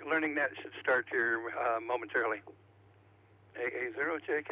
Learning Net should start here momentarily. AA0JK.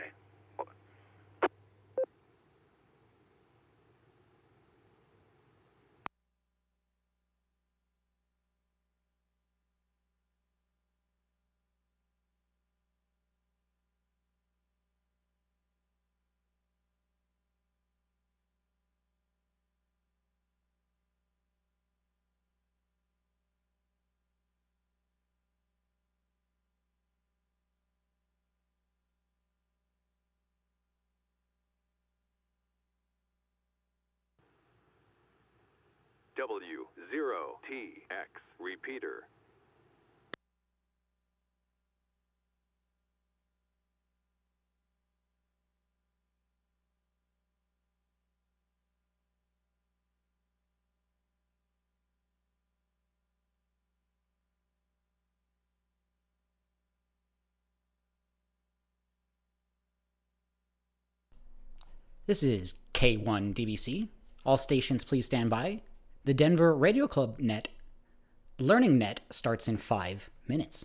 W0TX repeater. This is K1DBC. All stations please stand by. The Denver Radio Club Net Learning Net starts in 5 minutes.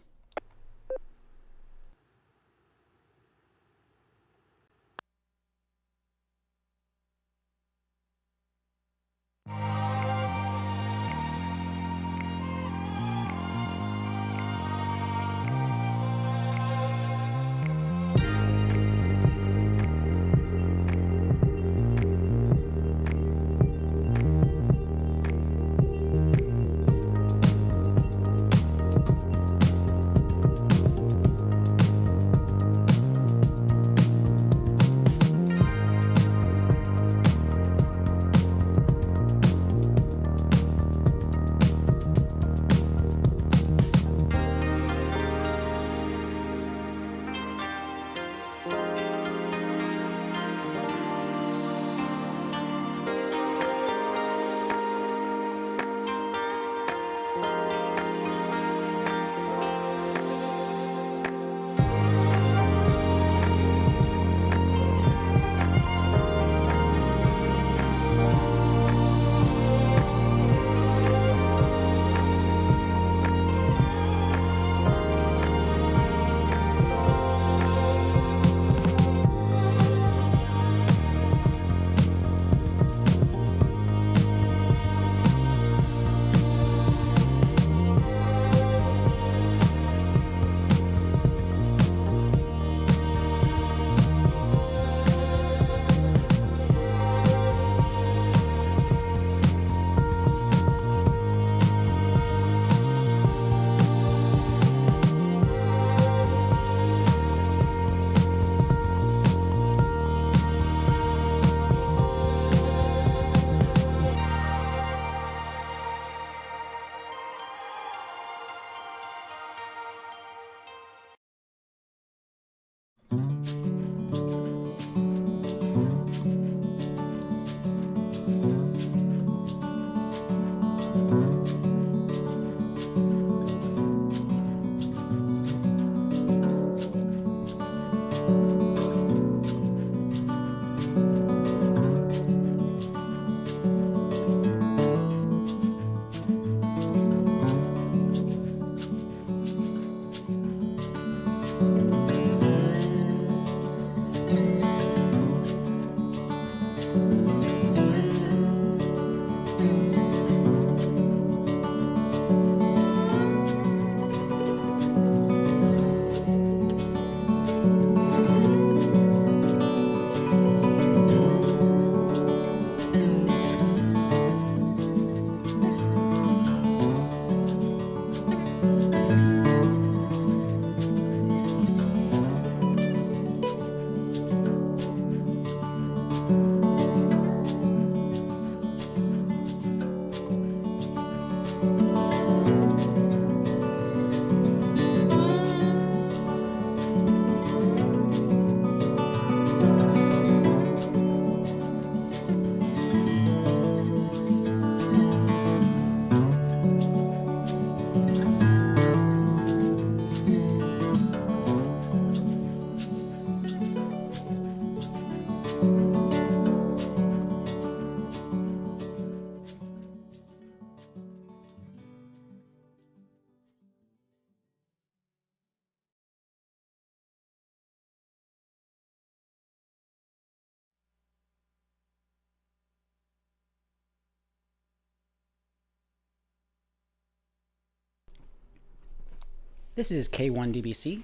This is K1DBC.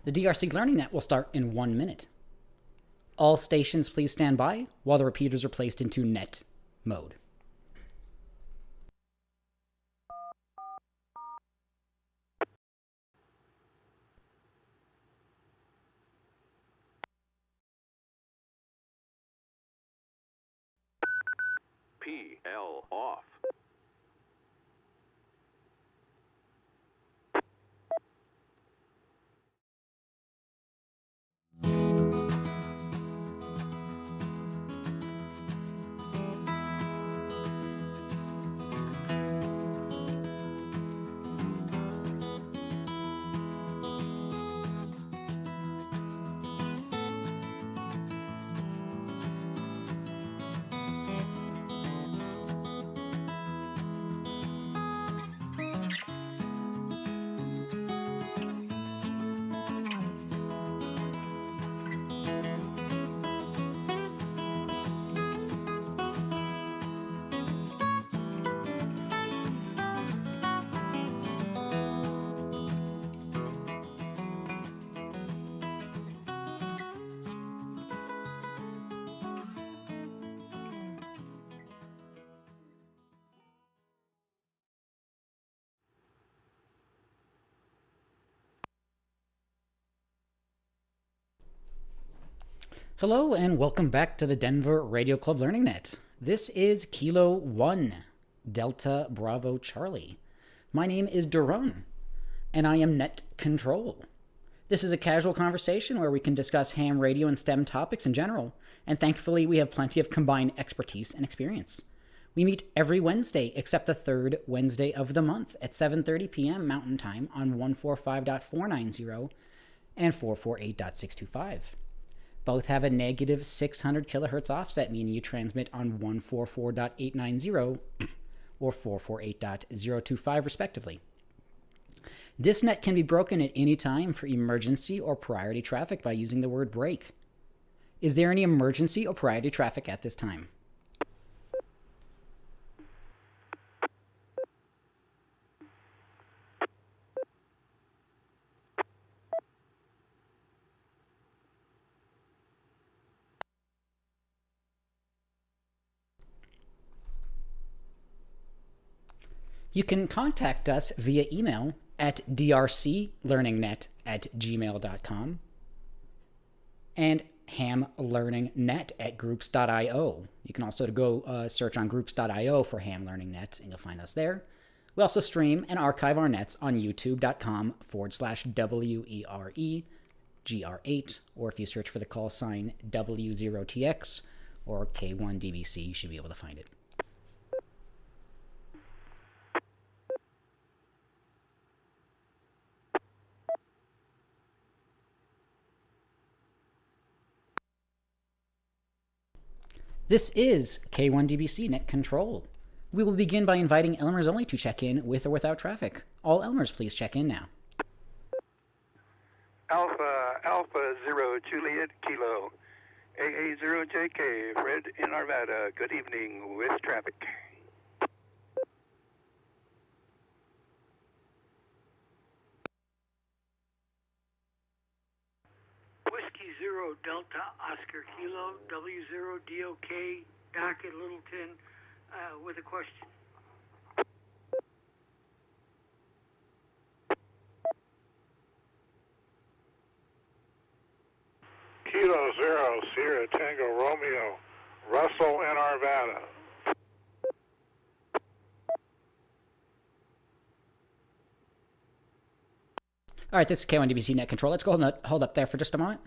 The DRC Learning Net will start in 1 minute. All stations please stand by while the repeaters are placed into net mode. PL off. Hello and welcome back to the Denver Radio Club Learning Net. This is Kilo 1, Delta Bravo Charlie. My name is Daron, and I am Net Control. This is a casual conversation where we can discuss ham radio and STEM topics in general, and thankfully we have plenty of combined expertise and experience. We meet every Wednesday except the third Wednesday of the month at 7:30 p.m. Mountain Time on 145.490 and 448.625. Both have a negative 600 kilohertz offset, meaning you transmit on 144.890 or 448.025 respectively. This net can be broken at any time for emergency or priority traffic by using the word break. Is there any emergency or priority traffic at this time? You can contact us via email at drclearningnet@gmail.com and hamlearningnet@groups.io. You can also go search on groups.io for Ham Learning Net, and you'll find us there. We also stream and archive our nets on youtube.com/WEREGR8, or if you search for the call sign W0TX or K1DBC, you should be able to find it. This is K1DBC Net Control. We will begin by inviting Elmers only to check in with or without traffic. All Elmers, please check in now. Alpha 0 Juliet Kilo. AA 0 JK Fred in Arvada. Good evening with traffic. Whiskey 0 Delta Oscar Kilo W0DOK Doc at Littleton with a question. Kilo 0 Sierra Tango Romeo Russell in Arvada. All right, this is K1DBC Net Control. Let's go hold up there for just a moment.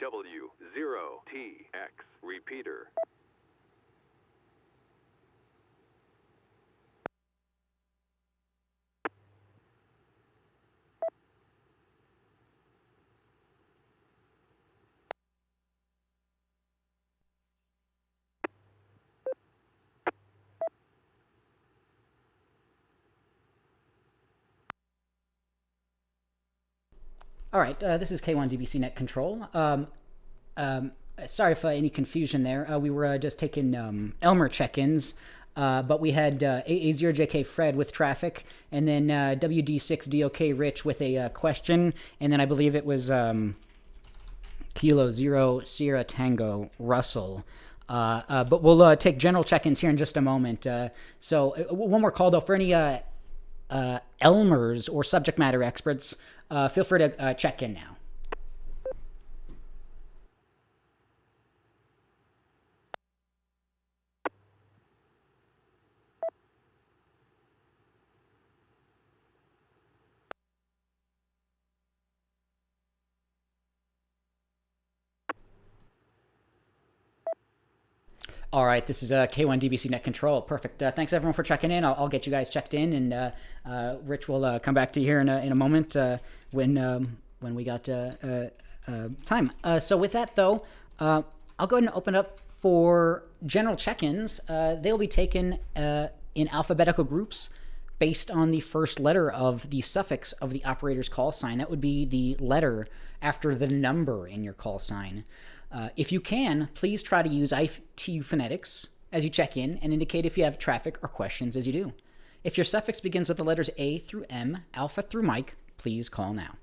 W0TX repeater. All right, this is K1DBC Net Control. Sorry for any confusion there. We were just taking Elmer check-ins, but we had AA0JK Fred with traffic, and then WD6DOK Rich with a question, and then I believe it was Kilo Zero Sierra Tango Russell. But we'll take general check-ins here in just a moment. So one more call, though, for any Elmers or subject matter experts, feel free to check in now. All right, this is K1DBC Net Control. Perfect. Thanks everyone for checking in. I'll get you guys checked in, and Rich will come back to you here in a moment when we got time. So with that though, I'll go ahead and open up for general check-ins. They'll be taken in alphabetical groups based on the first letter of the suffix of the operator's call sign. That would be the letter after the number in your call sign. If you can, please try to use ITU phonetics as you check in and indicate if you have traffic or questions as you do. If your suffix begins with the letters A through M, Alpha through Mike, please call now.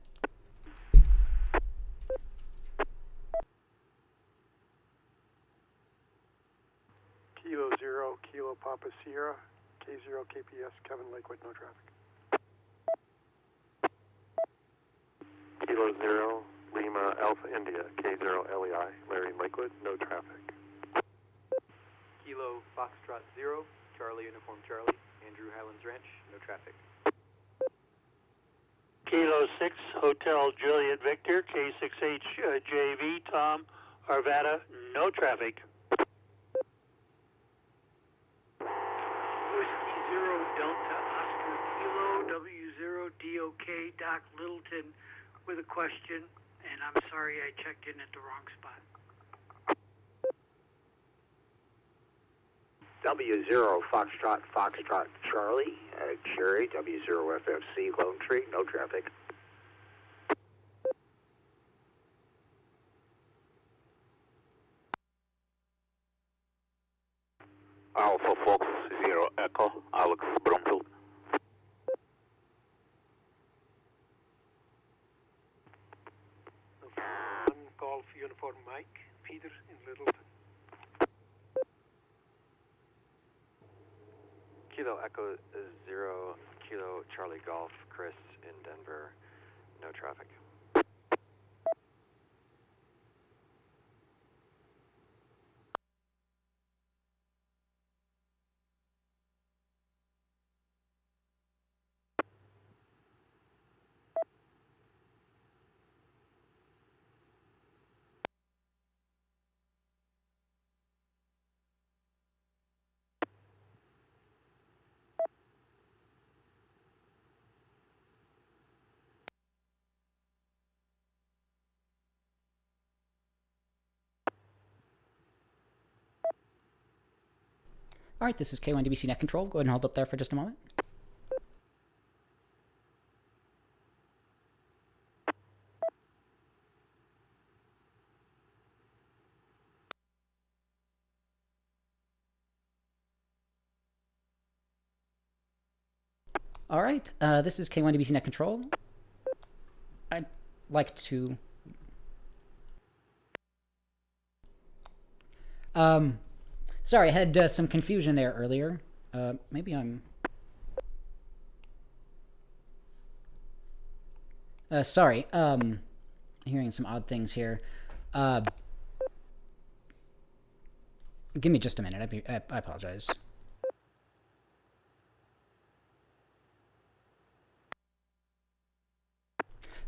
Kilo Zero, Kilo Papa Sierra, K0 KPS, Kevin Lakewood, no traffic. Kilo Zero, Lima Alpha India, K0 LEI, Larry Lakewood, no traffic. Kilo Foxtrot Zero, Charlie Uniform Charlie, Andrew Highlands Ranch, no traffic. Kilo 6, Hotel Juliet Victor, K6H JV, Tom Arvada, no traffic. Whiskey Zero Delta Oscar Kilo W0DOK Doc Littleton with a question, and I'm sorry I checked in at the wrong spot. W0 Foxtrot Charlie, Cherry, W0 FFC Lone Tree, no traffic. Alpha Fox Zero Echo, Alex Bromfield. Golf Uniform Mike, Peter in Littleton. Kilo Echo Zero, Kilo Charlie Golf, Chris in Denver, no traffic. All right, this is K1DBC Net Control. Go ahead and hold up there for just a moment. All right, this is K1DBC Net Control. I'd like to... Sorry, I had some confusion there earlier. Maybe I'm... sorry, hearing some odd things here. Give me just a minute. I apologize.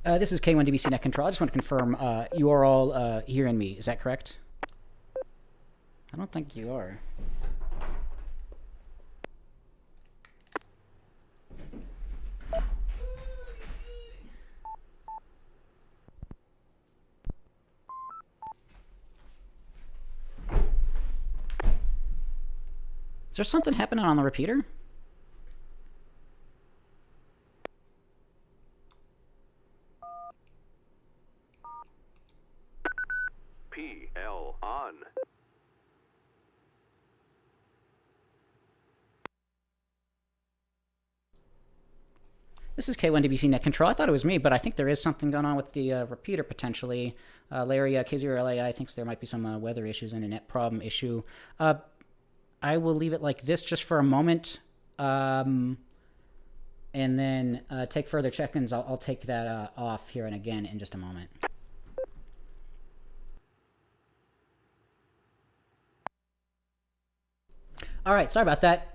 This is K1DBC Net Control. I just want to confirm you are all hearing me. Is that correct? I don't think you are. Is there something happening on the repeater? L on. This is K1DBC Net Control. I thought it was me, but I think there is something going on with the repeater potentially. Larry, K0LAI thinks there might be some weather issues and a net problem issue. I will leave it like this just for a moment, and then take further check-ins. I'll take that off here and again in just a moment. All right, sorry about that.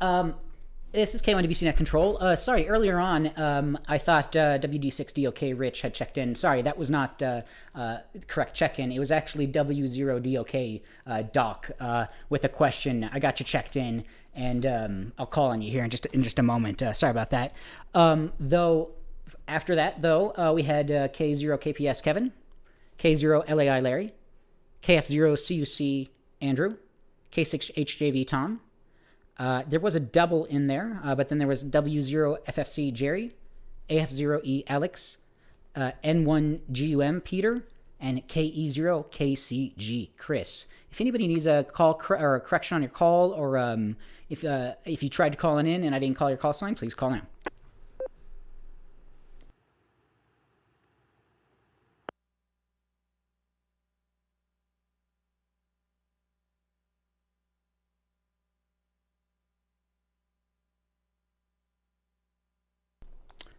This is K1DBC Net Control. Sorry, earlier on, I thought WD6DOK Rich had checked in. Sorry, that was not correct check-in. It was actually W0DOK Doc with a question. I got you checked in, and I'll call on you here in just a moment. Sorry about that. Though, after that, we had K0KPS Kevin, K0LAI Larry, KF0CUC Andrew, K6HJV Tom. There was a double in there, but then there was W0FFC Jerry, AF0E Alex, N1GUM Peter, and KE0KCG Chris. If anybody needs a call or a correction on your call, or if you tried to call in and I didn't call your call sign, please call now.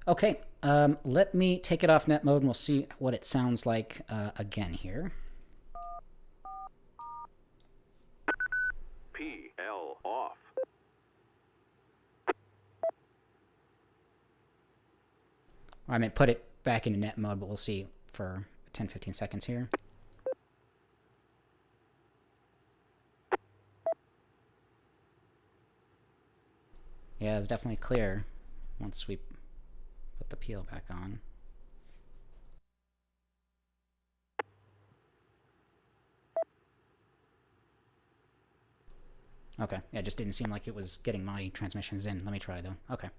Okay, let me take it off net mode and we'll see what it sounds like again here. PL off. I mean, put it back into net mode, but we'll see for 10-15 seconds here. Yeah, it's definitely clear once we put the peel back on. Okay, yeah, it just didn't seem like it was getting my transmissions in. Let me try though. Okay.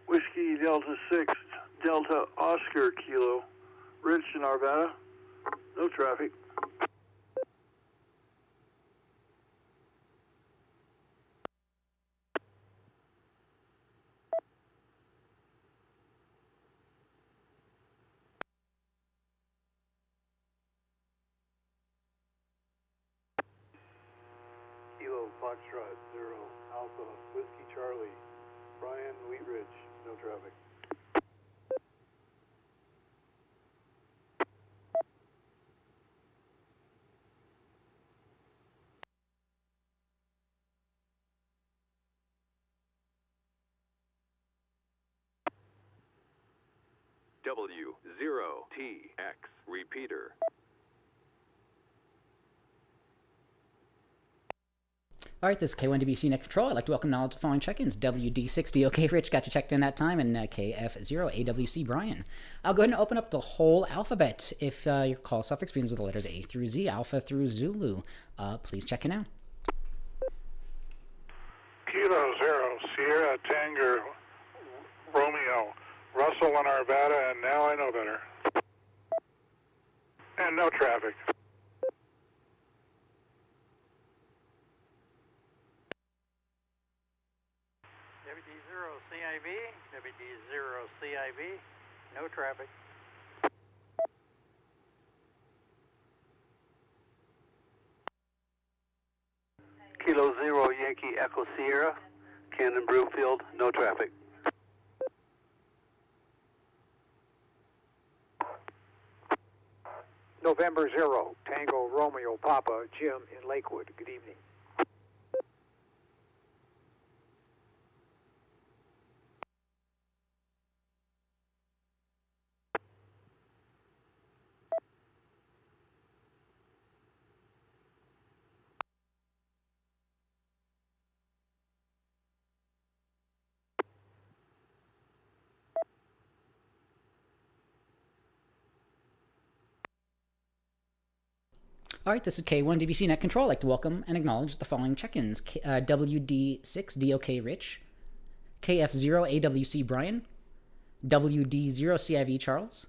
Whiskey Delta 6, Delta Oscar Kilo, Rich in Arvada, no traffic. Kilo Foxtrot 0, Alpha, Whiskey Charlie, Brian Wheat Ridge, no traffic. W0TX repeater. All right, this is K1DBC Net Control. I'd like to welcome now to the following check-ins. WD6DOK Rich got you checked in that time, and KF0AWC Brian. I'll go ahead and open up the whole alphabet. If your call suffix begins with the letters A through Z, Alpha through Zulu, please check in now. Kilo 0, Sierra Tango Romeo, Russell in Arvada, and now I know better. And no traffic. WD0CIV, WD0CIV, no traffic. Kilo 0, Yankee Echo Sierra, Cannon Brewfield, no traffic. November 0, Tango Romeo Papa, Jim in Lakewood. Good evening. All right, this is K1DBC Net Control. I'd like to welcome and acknowledge the following check-ins. WD6 DOK Rich, KF0 AWC Brian, WD0 CIV Charles,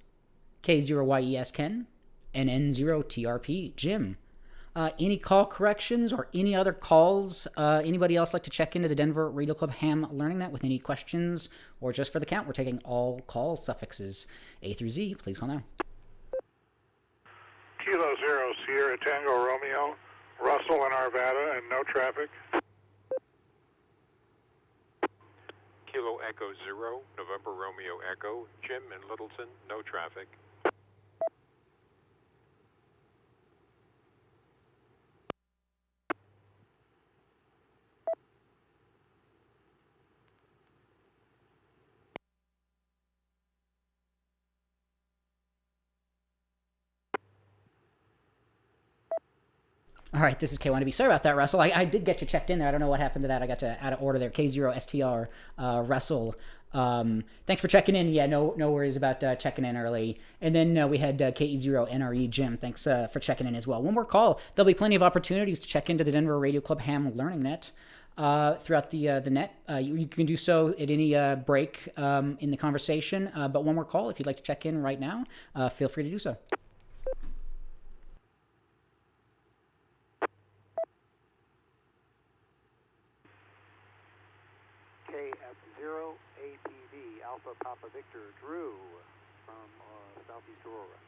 K0YES Ken, and N0 TRP Jim. Any call corrections or any other calls? Anybody else like to check into the Denver Radio Club Ham Learning Net with any questions or just for the count? We're taking all call suffixes A through Z. Please call now. Kilo 0, Sierra Tango Romeo, Russell in Arvada, and no traffic. Kilo Echo 0, November Romeo Echo, Jim in Littleton, no traffic. All right, this is K1B. Sorry about that, Russell. I did get you checked in there. I don't know what happened to that. I got to out of order there. K0 STR, Russell. Thanks for checking in. Yeah, no worries about checking in early. And then we had KE0 NRE Jim. Thanks for checking in as well. One more call. There'll be plenty of opportunities to check into the Denver Radio Club Ham Learning Net throughout the net. You can do so at any break in the conversation. But one more call. If you'd like to check in right now, feel free to do so. KF0 APV Alpha Papa Victor Drew from Southeast Aurora.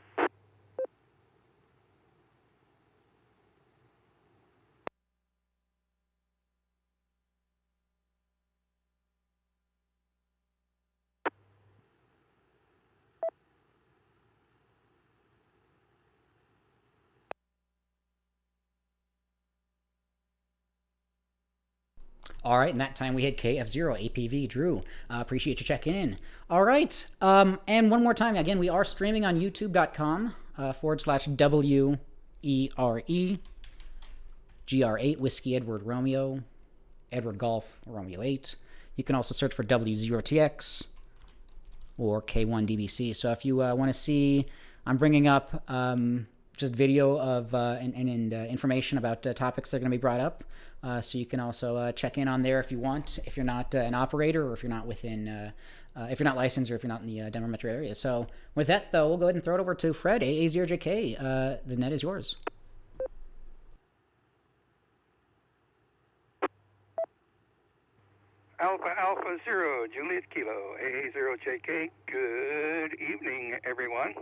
All right, and that time we had KF0 APV Drew. Appreciate you checking in. All right, and one more time, again, we are streaming on youtube.com /WERE GR8 Whiskey Edward Romeo Edward Golf Romeo 8. You can also search for W0TX or K1DBC. So if you want to see, I'm bringing up just video of and information about topics that are going to be brought up. So you can also check in on there if you want, if you're not an operator or if you're not within, if you're not licensed or if you're not in the Denver metro area. So with that, though, we'll go ahead and throw it over to Fred, AA0JK. The net is yours. Alpha 0, Juliet Kilo, AA0JK. Good evening, everyone.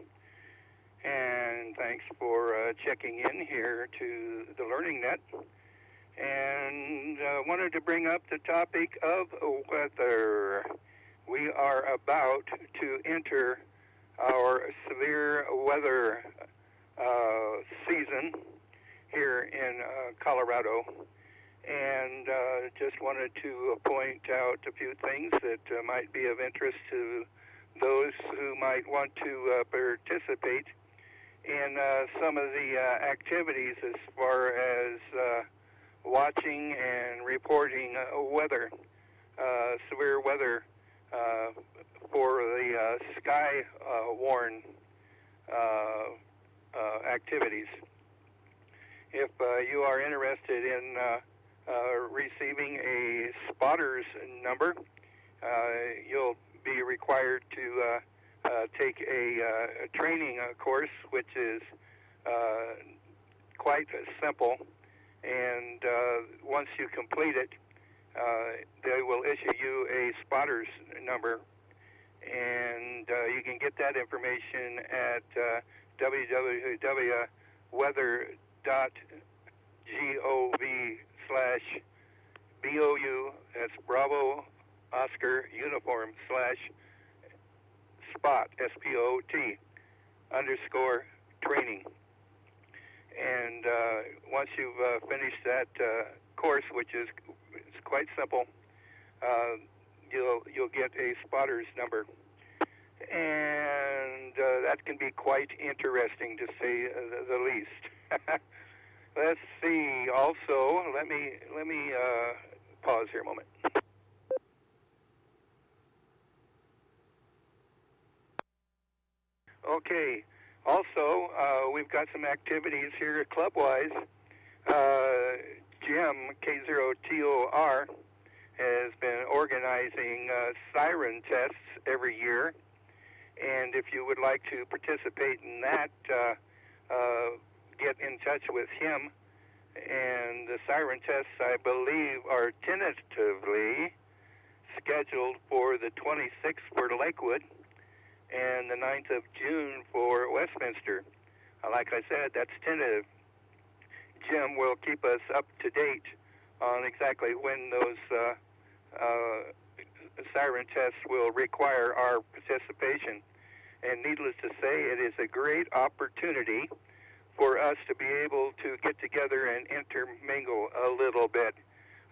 And thanks for checking in here to the Learning Net. And wanted to bring up the topic of weather. We are about to enter our severe weather season here in Colorado. And just wanted to point out a few things that might be of interest to those who might want to participate in some of the activities as far as watching and reporting weather, severe weather for the sky warn activities. If you are interested in receiving a spotter's number, you'll be required to take a training course, which is quite simple. And once you complete it, they will issue you a spotter's number. And you can get that information at www.weather.gov/BOU, that's Bravo Oscar Uniform /spot, SPOT, _training. And once you've finished that course, which is quite simple, you'll get a spotter's number, and that can be quite interesting to say the least. Let's see. Also, let me pause here a moment. Okay. Also, we've got some activities here club-wise. Jim, K0TOR, has been organizing siren tests every year. And if you would like to participate in that, get in touch with him. And the siren tests, I believe, are tentatively scheduled for the 26th for Lakewood and the 9th of June for Westminster. Like I said, that's tentative. Jim will keep us up to date on exactly when those siren tests will require our participation. And needless to say, it is a great opportunity for us to be able to get together and intermingle a little bit,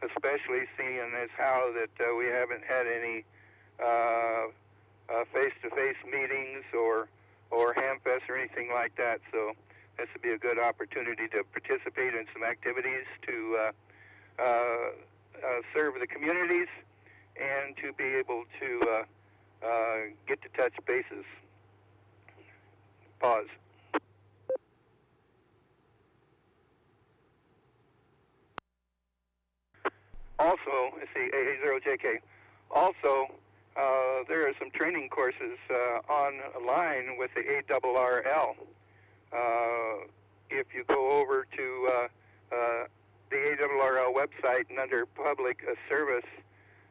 especially seeing as how that we haven't had any face-to-face meetings or hamfests or anything like that. So this would be a good opportunity to participate in some activities to serve the communities and to be able to get to touch bases. Pause. Also, let's see, A0JK. Also, there are some training courses online with the ARRL. If you go over to the ARRL website and under public service,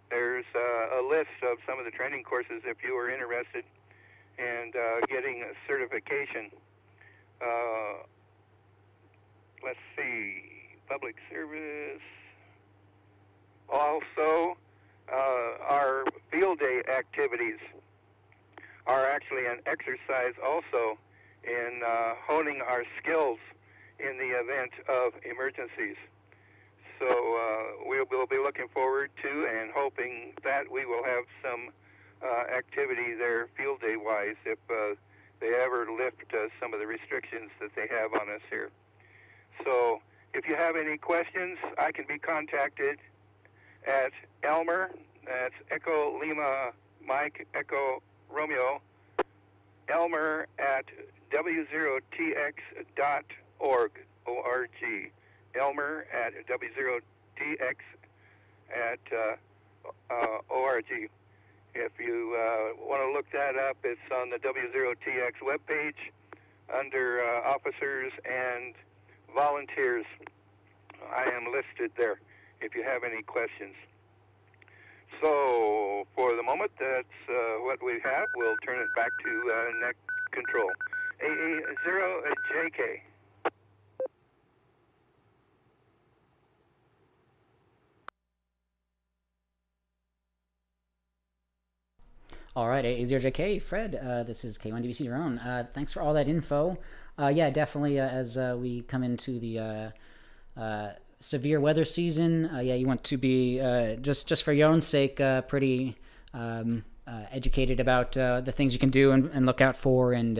there's a list of some of the training courses if you are interested in getting a certification. Let's see, public service. Also, our field day activities are actually an exercise also in honing our skills in the event of emergencies. So we will be looking forward to and hoping that we will have some activity there field day wise if they ever lift some of the restrictions that they have on us here. So if you have any questions, I can be contacted at Elmer, that's Echo Lima Mike Echo Romeo, Elmer at W0TX.org, O-R-G, Elmer at W0TX at O-R-G. If you want to look that up, it's on the W0TX webpage under officers and volunteers. I am listed there if you have any questions. So for the moment, that's what we have. We'll turn it back to net control. AA0JK. All right, A0JK, Fred, this is K1DBC Drone. Thanks for all that info. Yeah, definitely as we come into the severe weather season, yeah, you want to be, just for your own sake, pretty educated about the things you can do and look out for and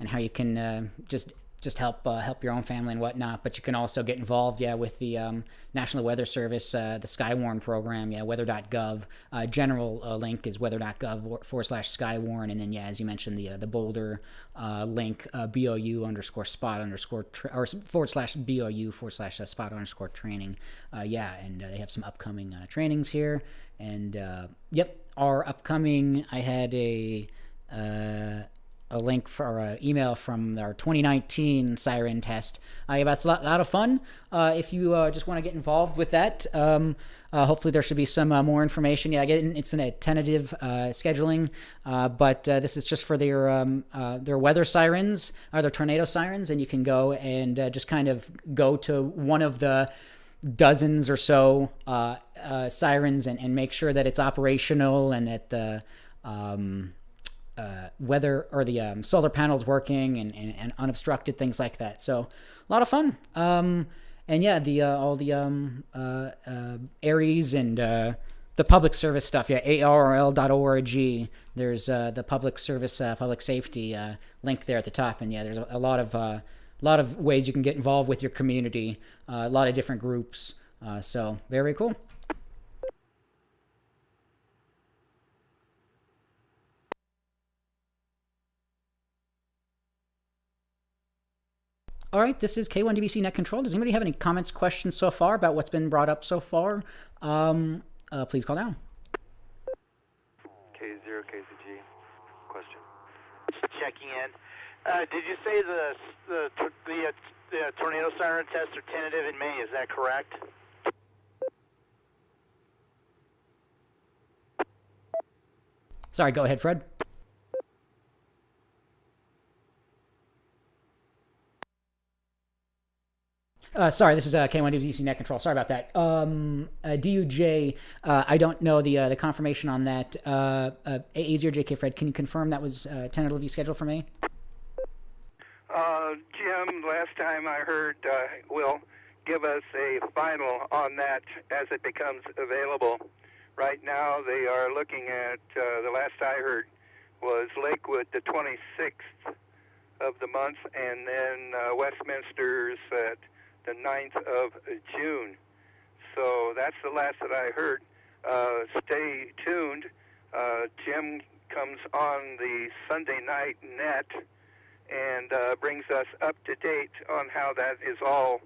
how you can just help your own family and whatnot. But you can also get involved, yeah, with the National Weather Service, the Skywarn program, yeah, weather.gov. General link is weather.gov/Skywarn, and then yeah, as you mentioned, the Boulder link, BOU_spot_BOU/spot_training. Yeah, and they have some upcoming trainings here, and yep, our upcoming. I had a link for an email from our 2019 siren test. Yeah, that's a lot of fun. If you just want to get involved with that, hopefully there should be some more information. Yeah, again, it's in a tentative scheduling, but this is just for their weather sirens, or their tornado sirens, and you can go and just kind of go to one of the dozens or so sirens and make sure that it's operational and that the weather or the solar panels working and unobstructed, things like that. So a lot of fun. And yeah, the all the ARES and the public service stuff. Yeah, ARRL.org. There's the public service, public safety link there at the top. And yeah, there's a lot of ways you can get involved with your community. A lot of different groups. So very cool. All right, this is K1DBC Net Control. Does anybody have any comments, questions so far about what's been brought up so far? Please call now. K0KCG, question. Checking in. Did you say the tornado siren tests are tentative in May? Is that correct? Sorry, go ahead, Fred. Sorry, this is K1DBC Net Control. Sorry about that. DUJ, I don't know the confirmation on that. A0JK Fred, can you confirm that was tentatively scheduled for me? Jim, last time I heard, will give us a final on that as it becomes available. Right now, they are looking at, the last I heard, was Lakewood the 26th of the month, and then Westminster's at the 9th of June. So that's the last that I heard. Stay tuned. Jim comes on the Sunday night net and brings us up to date on how that is all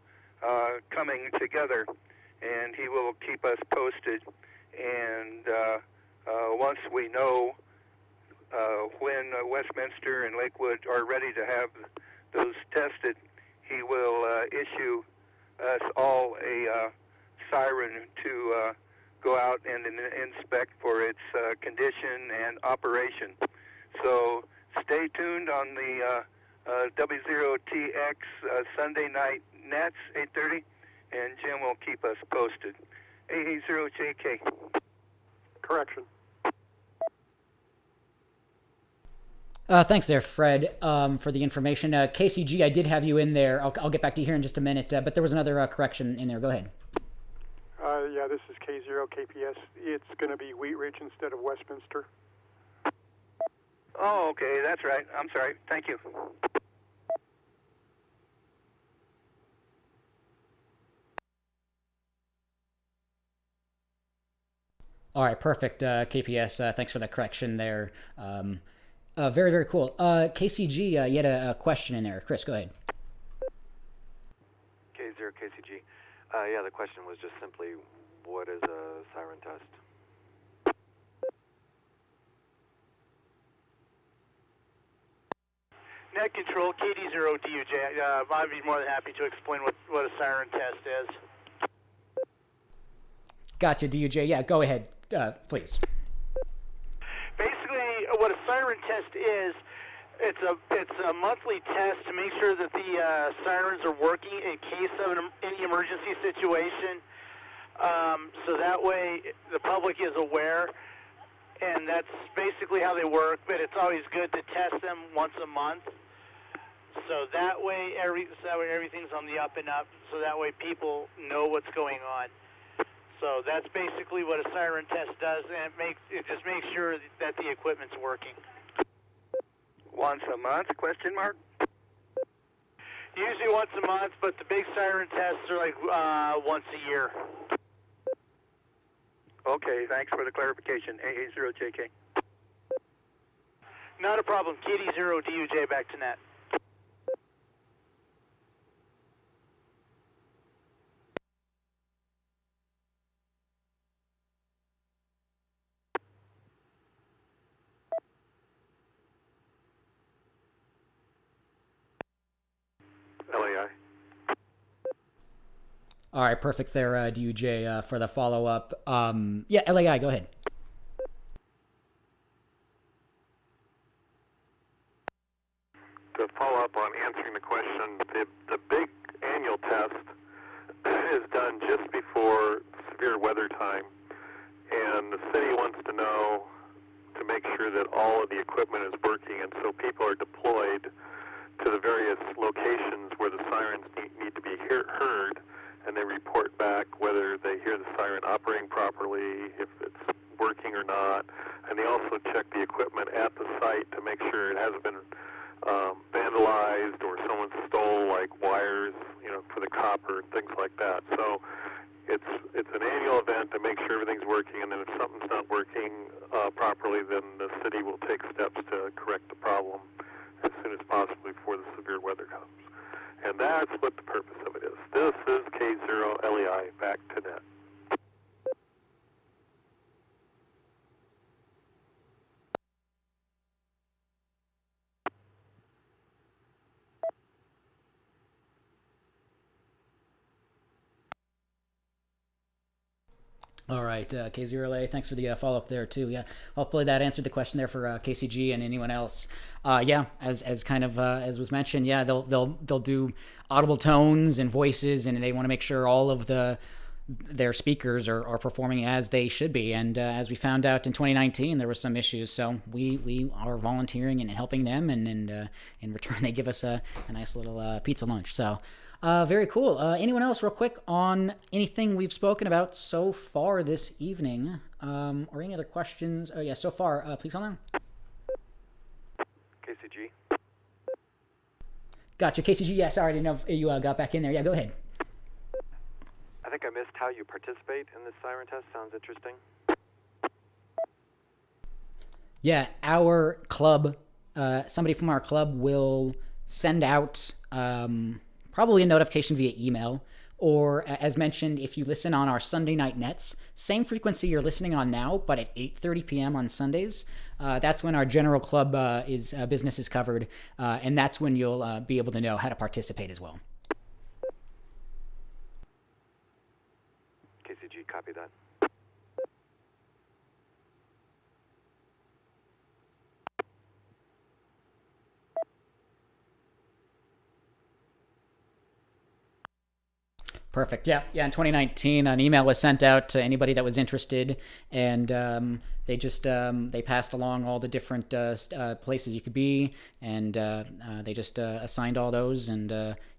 coming together. And he will keep us posted. And once we know when Westminster and Lakewood are ready to have those tested, he will issue us all a siren to go out and inspect for its condition and operation. So stay tuned on the W0TX Sunday night nets, 8:30, and Jim will keep us posted. A0JK. Correction. Thanks there, Fred, for the information. KCG, I did have you in there. I'll get back to you here in just a minute, but there was another correction in there. Go ahead. Yeah, this is K0KPS. It's going to be Wheat Ridge instead of Westminster. Oh, okay, that's right. I'm sorry. Thank you. All right, perfect, KPS. Thanks for the correction there. Very, very cool. KCG, you had a question in there. Chris, go ahead. K0KCG. Yeah, the question was just simply, what is a siren test? Net Control, KD0DUJ. I'd be more than happy to explain what a siren test is. Gotcha, DUJ. Yeah, go ahead, please. Basically, what a siren test is, it's a monthly test to make sure that the sirens are working in case of any emergency situation. So that way the public is aware, and that's basically how they work. But it's always good to test them once a month. So that way everything's on the up and up. So that way people know what's going on. So that's basically what a siren test does, and it just makes sure that the equipment's working. Once a month, question mark? Usually once a month, but the big siren tests are like once a year. Okay, thanks for the clarification. AA0JK. Not a problem. KD0DUJ back to net. LAI. All right, perfect there, DUJ, for the follow-up. Yeah, LAI, go ahead. To follow up on answering the question, the big annual test is done just before severe weather time, and the city wants to know to make sure that all of the equipment is working, and so people are deployed to the various locations where the sirens need to be heard, and they report back whether they hear the siren operating properly, if it's working or not, and they also check the equipment at the site to make sure it hasn't been vandalized or someone stole like wires, for the copper and things like that. So it's an annual event to make sure everything's working, and then if something's not working properly, then the city will take steps to correct the problem as soon as possible before the severe weather comes. And that's what the purpose of it is. This is K0LEI back to net. All right, K0LA, thanks for the follow-up there too. Yeah, hopefully that answered the question there for KCG and anyone else. Yeah, as kind of as was mentioned, yeah, they'll do audible tones and voices, and they want to make sure all of their speakers are performing as they should be. And as we found out in 2019, there were some issues, so we are volunteering and helping them, and in return they give us a nice little pizza lunch. So. Very cool. Anyone else real quick on anything we've spoken about so far this evening? Or any other questions? Oh yeah, so far, please hold on. KCG. Gotcha, KCG. Yeah, sorry, I didn't know if you got back in there. Yeah, go ahead. I think I missed how you participate in this siren test. Sounds interesting. Yeah, our club, somebody from our club will send out probably a notification via email, or as mentioned, if you listen on our Sunday night nets, same frequency you're listening on now, but at 8:30 p.m. on Sundays, that's when our general club business is covered, and that's when you'll be able to know how to participate as well. KCG, copy that. Perfect. Yeah. In 2019, an email was sent out to anybody that was interested, and they just they passed along all the different places you could be, and they just assigned all those, and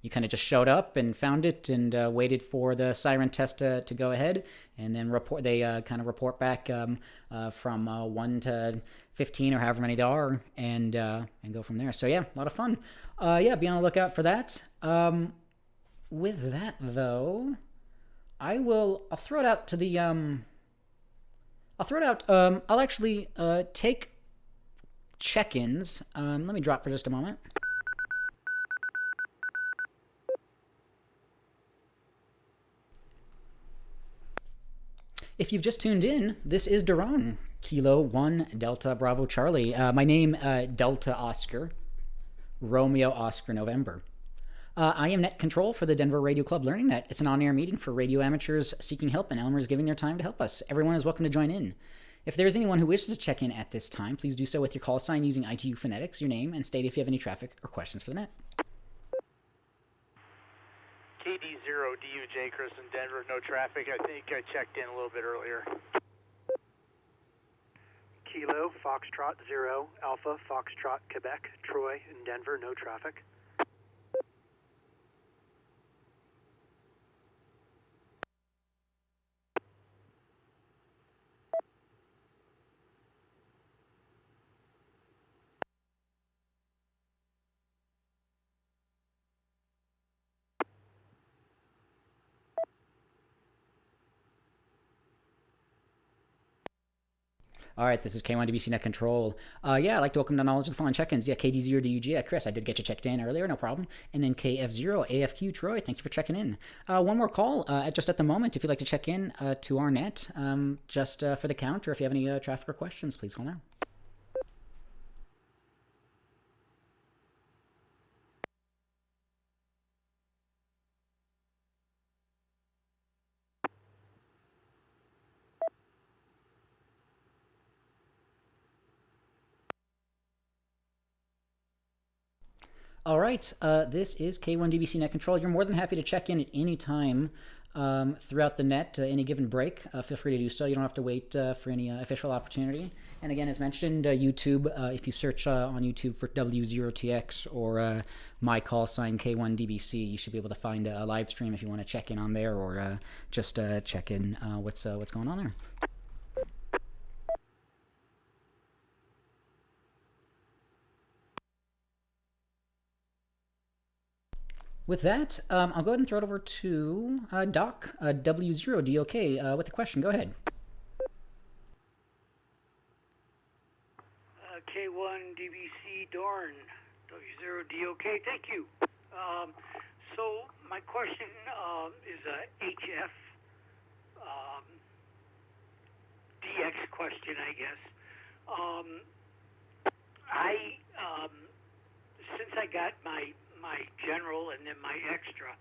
you kind of just showed up and found it, and waited for the siren test to go ahead, and then report. They kind of report back from 1 to 15 or however many there are, and go from there. So yeah, a lot of fun. Yeah, be on the lookout for that. With that, though, I'll throw it out to the, I'll actually take check-ins. Let me drop for just a moment. If you've just tuned in, this is Daron, Kilo 1 Delta Bravo Charlie. My name, Delta Oscar, Romeo Oscar November. I am Net Control for the Denver Radio Club Learning Net. It's an on-air meeting for radio amateurs seeking help, and Elmers giving their time to help us. Everyone is welcome to join in. If there is anyone who wishes to check in at this time, please do so with your call sign using ITU phonetics, your name, and state if you have any traffic or questions for the net. KD0DUJ, Chris in Denver, no traffic. I think I checked in a little bit earlier. Kilo, Foxtrot 0, Alpha, Foxtrot, Quebec, Troy in Denver, no traffic. All right, this is K1DBC Net Control. Yeah, I'd like to welcome to Knowledge of the following check-ins. Yeah, KD0DUG, Chris, I did get you checked in earlier, no problem. And then KF0, AFQ, Troy, thank you for checking in. One more call, just at the moment, if you'd like to check in to our net, just for the count, or if you have any traffic or questions, please call now. All right, this is K1DBC Net Control. You're more than happy to check in at any time throughout the net, any given break. Feel free to do so. You don't have to wait for any official opportunity. And again, as mentioned, YouTube, if you search on YouTube for W0TX or my call sign K1DBC, you should be able to find a live stream if you want to check in on there, or just check in what's going on there. With that, I'll go ahead and throw it over to Doc, W0DOK, with a question. Go ahead. K1DBC Dorn, W0DOK, thank you. So my question is a HF DX question, I guess. Since I got my general and then my extra,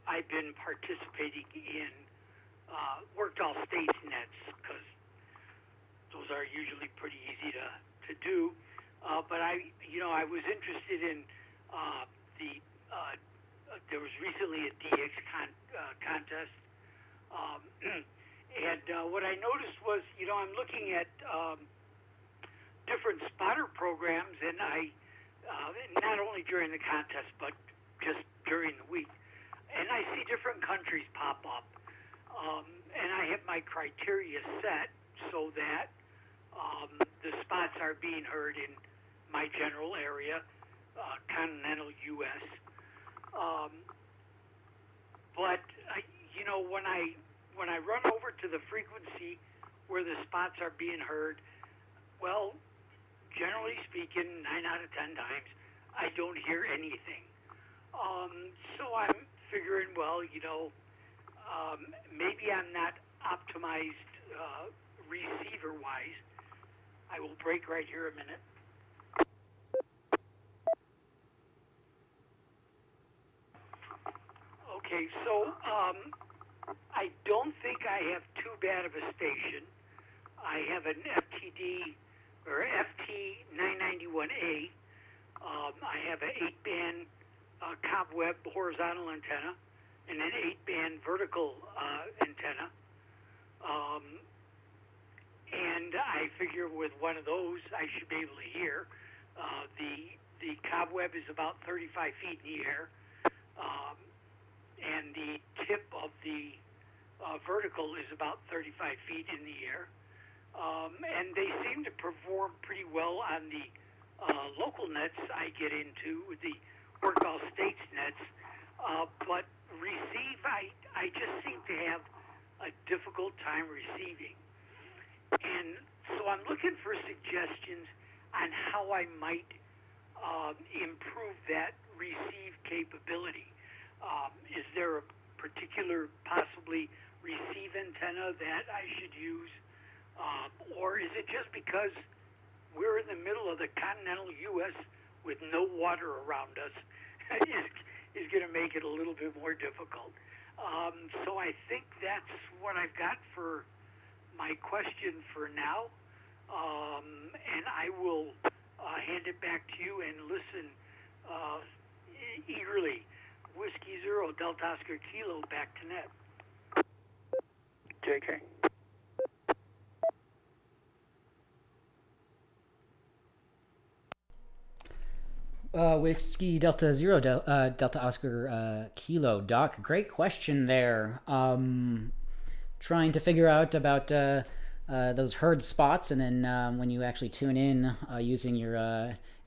I've been participating in worked all states nets because those are usually pretty easy to do. But I was interested in there was recently a DX contest, and what I noticed was, I'm looking at different spotter programs, and I not only during the contest but just during the week, and I see different countries pop up, and I have my criteria set so that the spots are being heard in my general area, continental U.S. But when I run over to the frequency where the spots are being heard, well, generally speaking, 9 out of 10 times, I don't hear anything. So I'm figuring, well, maybe I'm not optimized receiver-wise. I will break right here a minute. Okay, so I don't think I have too bad of a station. I have an FTD or FT991A. I have an 8-band cobweb horizontal antenna and an 8-band vertical antenna. And I figure with one of those, I should be able to hear. The cobweb is about 35 feet in the air. And the tip of the vertical is about 35 feet in the air. And they seem to perform pretty well on the local nets I get into, with the work all states nets. But receive, I just seem to have a difficult time receiving. And so I'm looking for suggestions on how I might improve that receive capability. Is there a particular possibly receive antenna that I should use? Or is it just because we're in the middle of the continental U.S. with no water around us is going to make it a little bit more difficult? So I think that's what I've got for my question for now. And I will hand it back to you and listen eagerly. Whiskey Zero, Delta Oscar Kilo, back to net. JK. Whiskey Delta Zero, Delta Oscar Kilo. Doc, great question there. Trying to figure out about those heard spots, and then when you actually tune in using your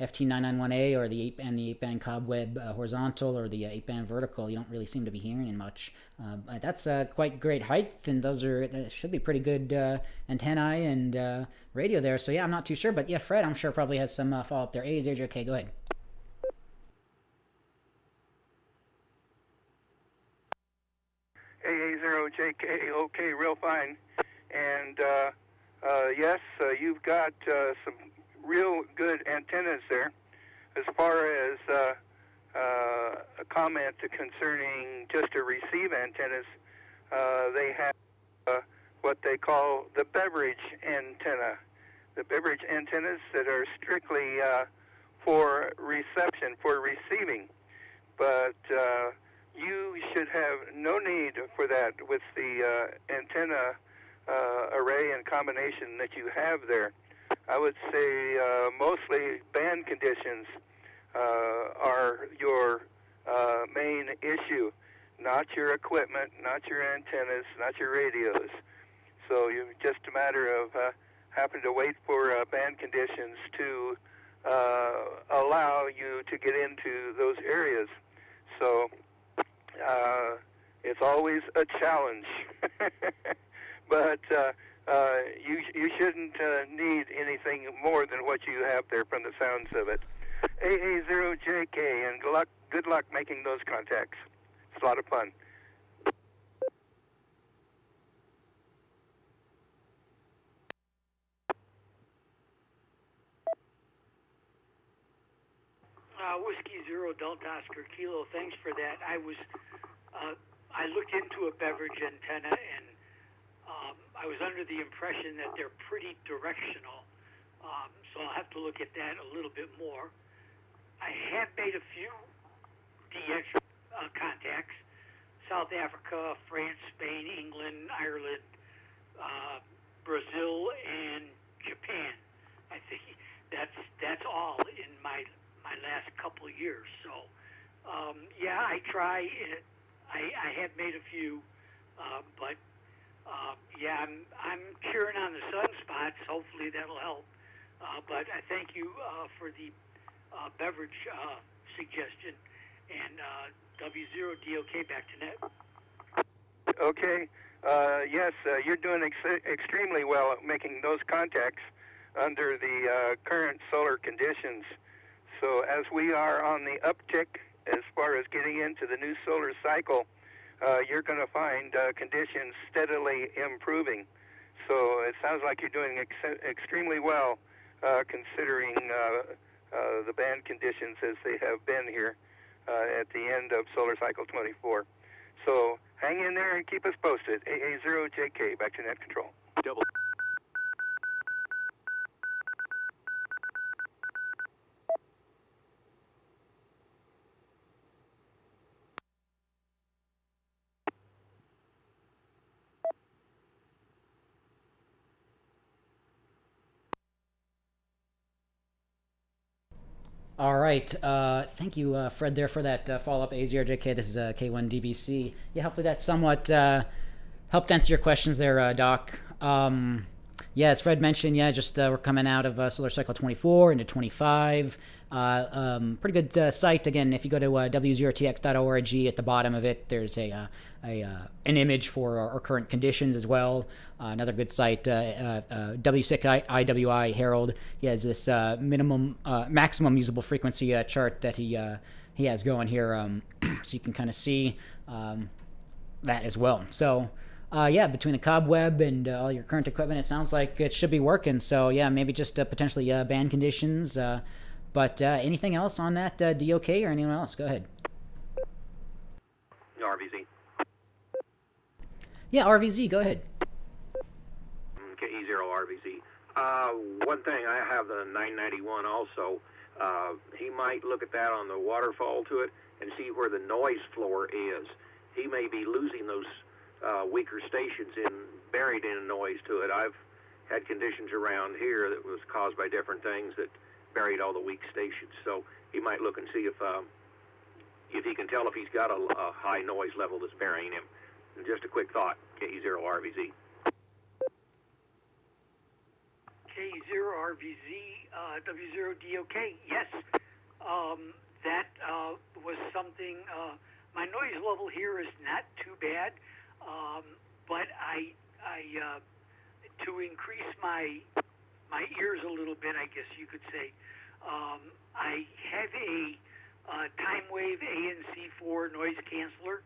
FT991A or the 8-band cobweb horizontal or the 8-band vertical, you don't really seem to be hearing much. That's quite great height, and that should be pretty good antennae and radio there. So yeah, I'm not too sure, but yeah, Fred, I'm sure probably has some follow up there. A0JK, go ahead. AA0JK, okay, real fine. And yes, you've got some real good antennas there. As far as a comment concerning just a receive antennas, they have what they call the beverage antenna. The beverage antennas that are strictly for reception, for receiving. But you should have no need for that with the antenna array and combination that you have there. I would say mostly band conditions are your main issue, not your equipment, not your antennas, not your radios. So you just a matter of having to wait for band conditions to allow you to get into those areas. So it's always a challenge. But you shouldn't need anything more than what you have there from the sounds of it. AA0JK and good luck making those contacts. It's a lot of fun. Whiskey Zero Delta Oscar Kilo. Thanks for that. I looked into a beverage antenna, and I was under the impression that they're pretty directional. So I'll have to look at that a little bit more. I have made a few DX contacts: South Africa, France, Spain, England, Ireland, Brazil, and Japan. I think that's all in my last couple of years. So, yeah, I try. I have made a few, but yeah, I'm cheering on the sunspots. Hopefully that'll help. But I thank you for the beverage suggestion. And W0DOK back to net. Okay. Yes, you're doing extremely well at making those contacts under the current solar conditions. So as we are on the uptick as far as getting into the new solar cycle, you're going to find conditions steadily improving. So it sounds like you're doing extremely well considering the band conditions as they have been here at the end of solar cycle 24. So hang in there and keep us posted. AA0JK, back to net control. Double. All right. Thank you, Fred, there for that follow-up. A0JK, this is K1DBC. Yeah, hopefully that somewhat helped answer your questions there, Doc. Yeah, as Fred mentioned, yeah, just we're coming out of solar cycle 24 into 25. Pretty good site. Again, if you go to W0TX.org, at the bottom of it, there's an image for our current conditions as well. Another good site, W6IWI Herald. He has this maximum usable frequency chart that he has going here, so you can kind of see that as well. So. Yeah, between the cobweb and all your current equipment, it sounds like it should be working. So yeah, maybe just potentially band conditions. But anything else on that DOK or anyone else? Go ahead. RVZ. Yeah, RVZ, go ahead. KE0RVZ. One thing, I have the 991 also. He might look at that on the waterfall to it and see where the noise floor is. He may be losing those weaker stations buried in noise to it. I've had conditions around here that was caused by different things that buried all the weak stations. So he might look and see if he can tell if he's got a high noise level that's burying him. And just a quick thought, KE0RVZ. K0RVZ, W0DOK. Yes, that was something. My noise level here is not too bad. But I to increase my ears a little bit, I guess you could say, I have a time wave ANC4 noise canceller,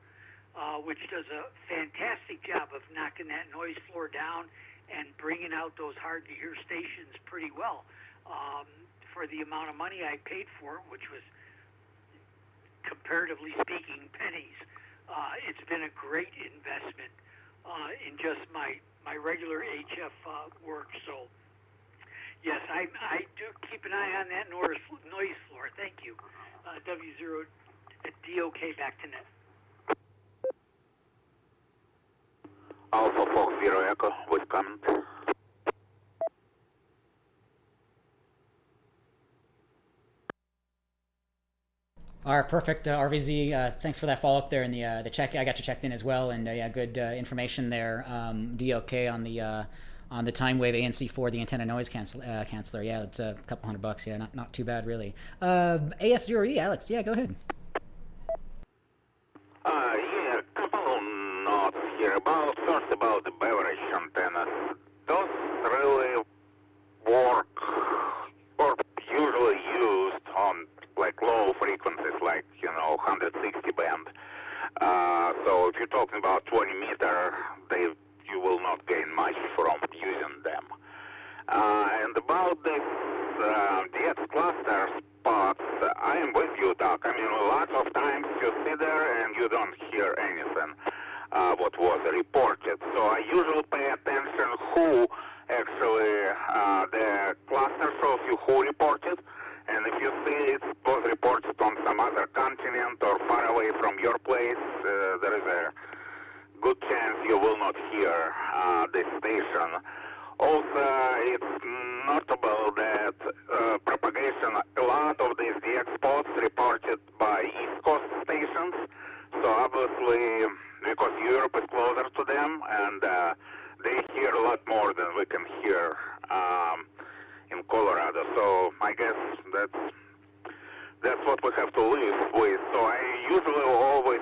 which does a fantastic job of knocking that noise floor down and bringing out those hard to hear stations pretty well. For the amount of money I paid for it, which was, comparatively speaking, pennies. It's been a great investment in just my regular HF work. So, yes, I do keep an eye on that noise floor. Thank you. W0DOK back to net. Alpha Fox Zero Echo with comment. All right, perfect. RVZ, thanks for that follow-up there in the check. I got you checked in as well, and yeah, good information there. DOK on the time wave ANC4, the antenna noise canceller. Yeah, it's a couple $100. Yeah, not too bad really. AF0E, Alex. Yeah, go ahead. Yeah, a couple of notes here. First about the beverage antennas. Those really work or usually used on like low frequencies, like So if you're talking about 20 meter, you will not gain much from using them. And about this DX cluster spots, I am with you, Doc. I mean, lots of times you sit there and you don't hear anything what was reported. So I usually pay attention who actually the cluster shows you who reported. And if you see it was reported on some other continent or far away from your place, there is a good chance you will not hear this station. Also, it's notable that propagation, a lot of these DX spots reported by East Coast stations. So obviously, because Europe is closer to them, and they hear a lot more than we can hear in Colorado. So I guess that's what we have to live with. So I usually always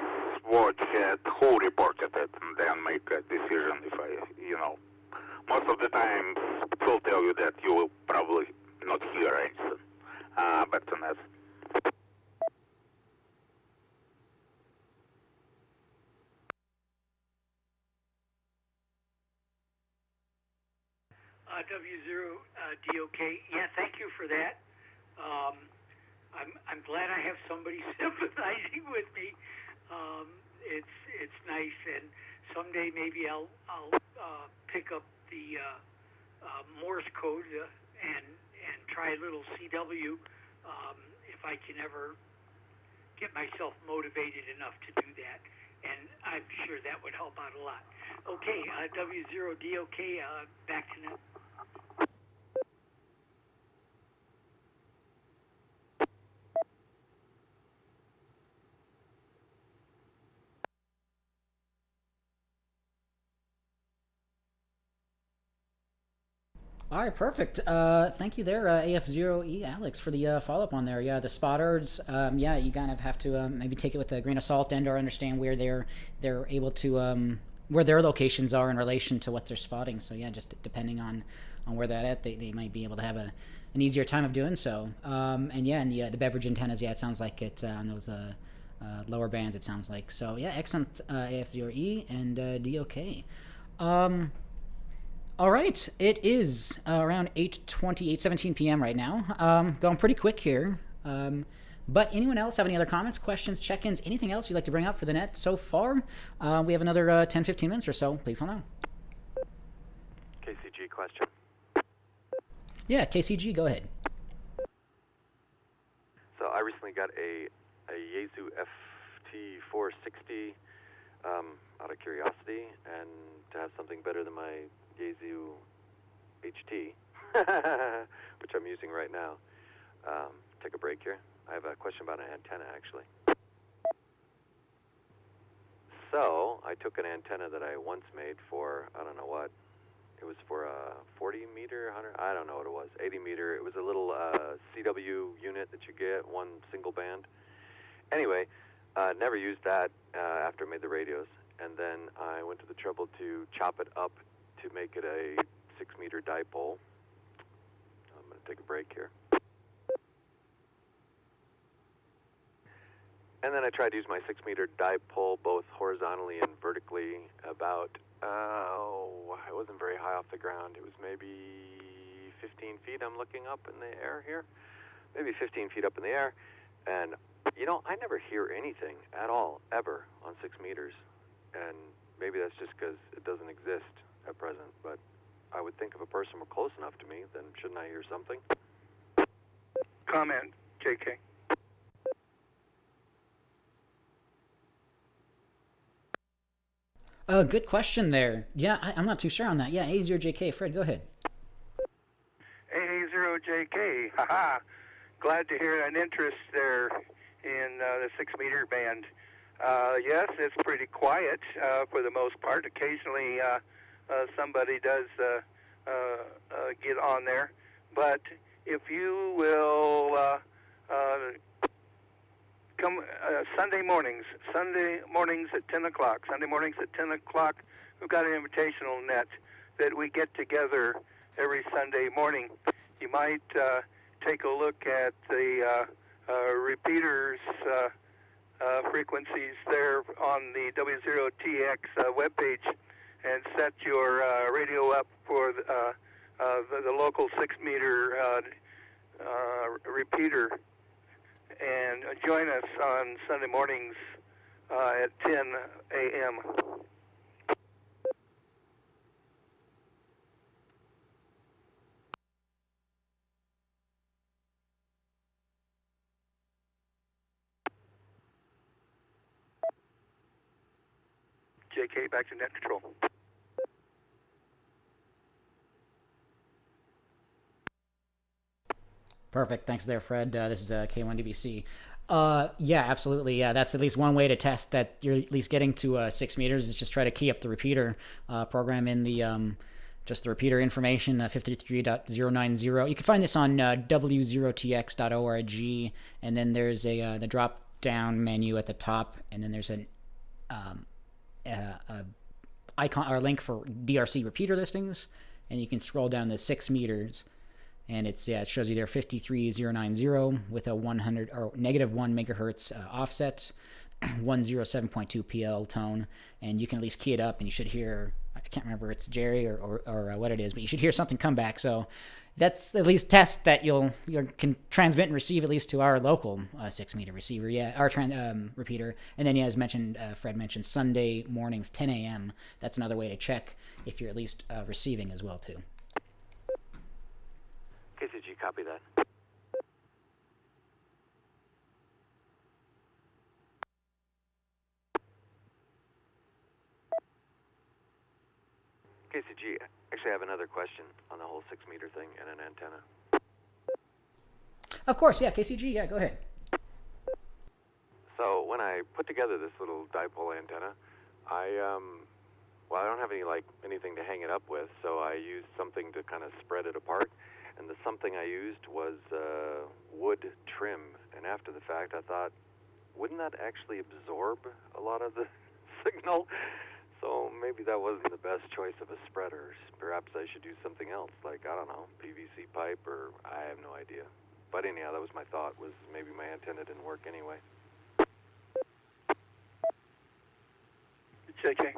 watch at who reported it and then make a decision if most of the time it will tell you that you will probably not hear anything. Back to Ness. W0TX, yeah, thank you for that. I'm glad I have somebody sympathizing with me. It's nice, and someday maybe I'll pick up the Morse code and try a little CW if I can ever get myself motivated enough to do that, and I'm sure that would help out a lot. Okay, W0TX, back to Net. All right, perfect. Thank you there, AF0E Alex, for the follow-up on there. Yeah, the spotters, yeah, you kind of have to maybe take it with a grain of salt and or understand where they're able to, where their locations are in relation to what they're spotting. So yeah, just depending on where that at, they might be able to have an easier time of doing so. And yeah, and the beverage antennas, yeah, it sounds like it's on those lower bands, it sounds like. So yeah, excellent, AF0E and DOK. All right, it is around 8:17 p.m. right now. Going pretty quick here. But anyone else have any other comments, questions, check-ins, anything else you'd like to bring up for the net so far? We have another 10-15 minutes or so. Please hold on. KCG question. Yeah, KCG, go ahead. So I recently got a Yaesu FT460 out of curiosity, and to have something better than my Yaesu HT, which I'm using right now. Take a break here. I have a question about an antenna, actually. So I took an antenna that I once made for, I don't know what, it was for a 40 meter, 100, I don't know what it was, 80 meter. It was a little CW unit that you get, one single band. Anyway, never used that after I made the radios. And then I went to the trouble to chop it up to make it a 6 meter dipole. I'm going to take a break here. And then I tried to use my 6 meter dipole both horizontally and vertically about, it wasn't very high off the ground. It was maybe 15 feet I'm looking up in the air here. Maybe 15 feet up in the air. And, I never hear anything at all, ever, on 6 meters. And maybe that's just because it doesn't exist at present, but I would think if a person were close enough to me, then shouldn't I hear something? Comment, JK. Good question there. Yeah, I'm not too sure on that. Yeah, A0JK. Fred, go ahead. A0JK. Haha. Glad to hear an interest there in the 6 meter band. Yes, it's pretty quiet for the most part. Occasionally somebody does get on there. But if you will come Sunday mornings at 10 o'clock. Sunday mornings at 10 o'clock, we've got an invitational net that we get together every Sunday morning. You might take a look at the repeaters frequencies there on the W0TX webpage and set your radio up for the local 6-meter repeater, and join us on Sunday mornings at 10 a.m. JK, back to net control. Perfect. Thanks there, Fred. This is K1DBC. Yeah, absolutely. Yeah, that's at least one way to test that you're at least getting to 6 meters is just try to key up the repeater, program in the just the repeater information, 53.090. You can find this on W0TX.org, and then there's the drop-down menu at the top, and then there's an icon or link for DRC repeater listings, and you can scroll down the 6 meters. And it shows you there 53090 with a 100 or negative 1 megahertz offset, 107.2 PL tone, and you can at least key it up, and you should hear, I can't remember it's Jerry or what it is, but you should hear something come back. So that's at least test that you can transmit and receive at least to our local 6-meter receiver, our repeater. And then, as mentioned, Fred mentioned Sunday mornings 10 a.m. That's another way to check if you're at least receiving as well too. KCG, copy that. KCG, actually I have another question on the whole 6-meter thing and an antenna. Of course, yeah, KCG, yeah, go ahead. So when I put together this little dipole antenna, I don't have anything to hang it up with, so I used something to kind of spread it apart. And the something I used was wood trim. And after the fact, I thought, wouldn't that actually absorb a lot of the signal? So maybe that wasn't the best choice of a spreader. Perhaps I should do something else, like, I don't know, PVC pipe, or I have no idea. But anyhow, that was my thought, was maybe my antenna didn't work anyway. JK.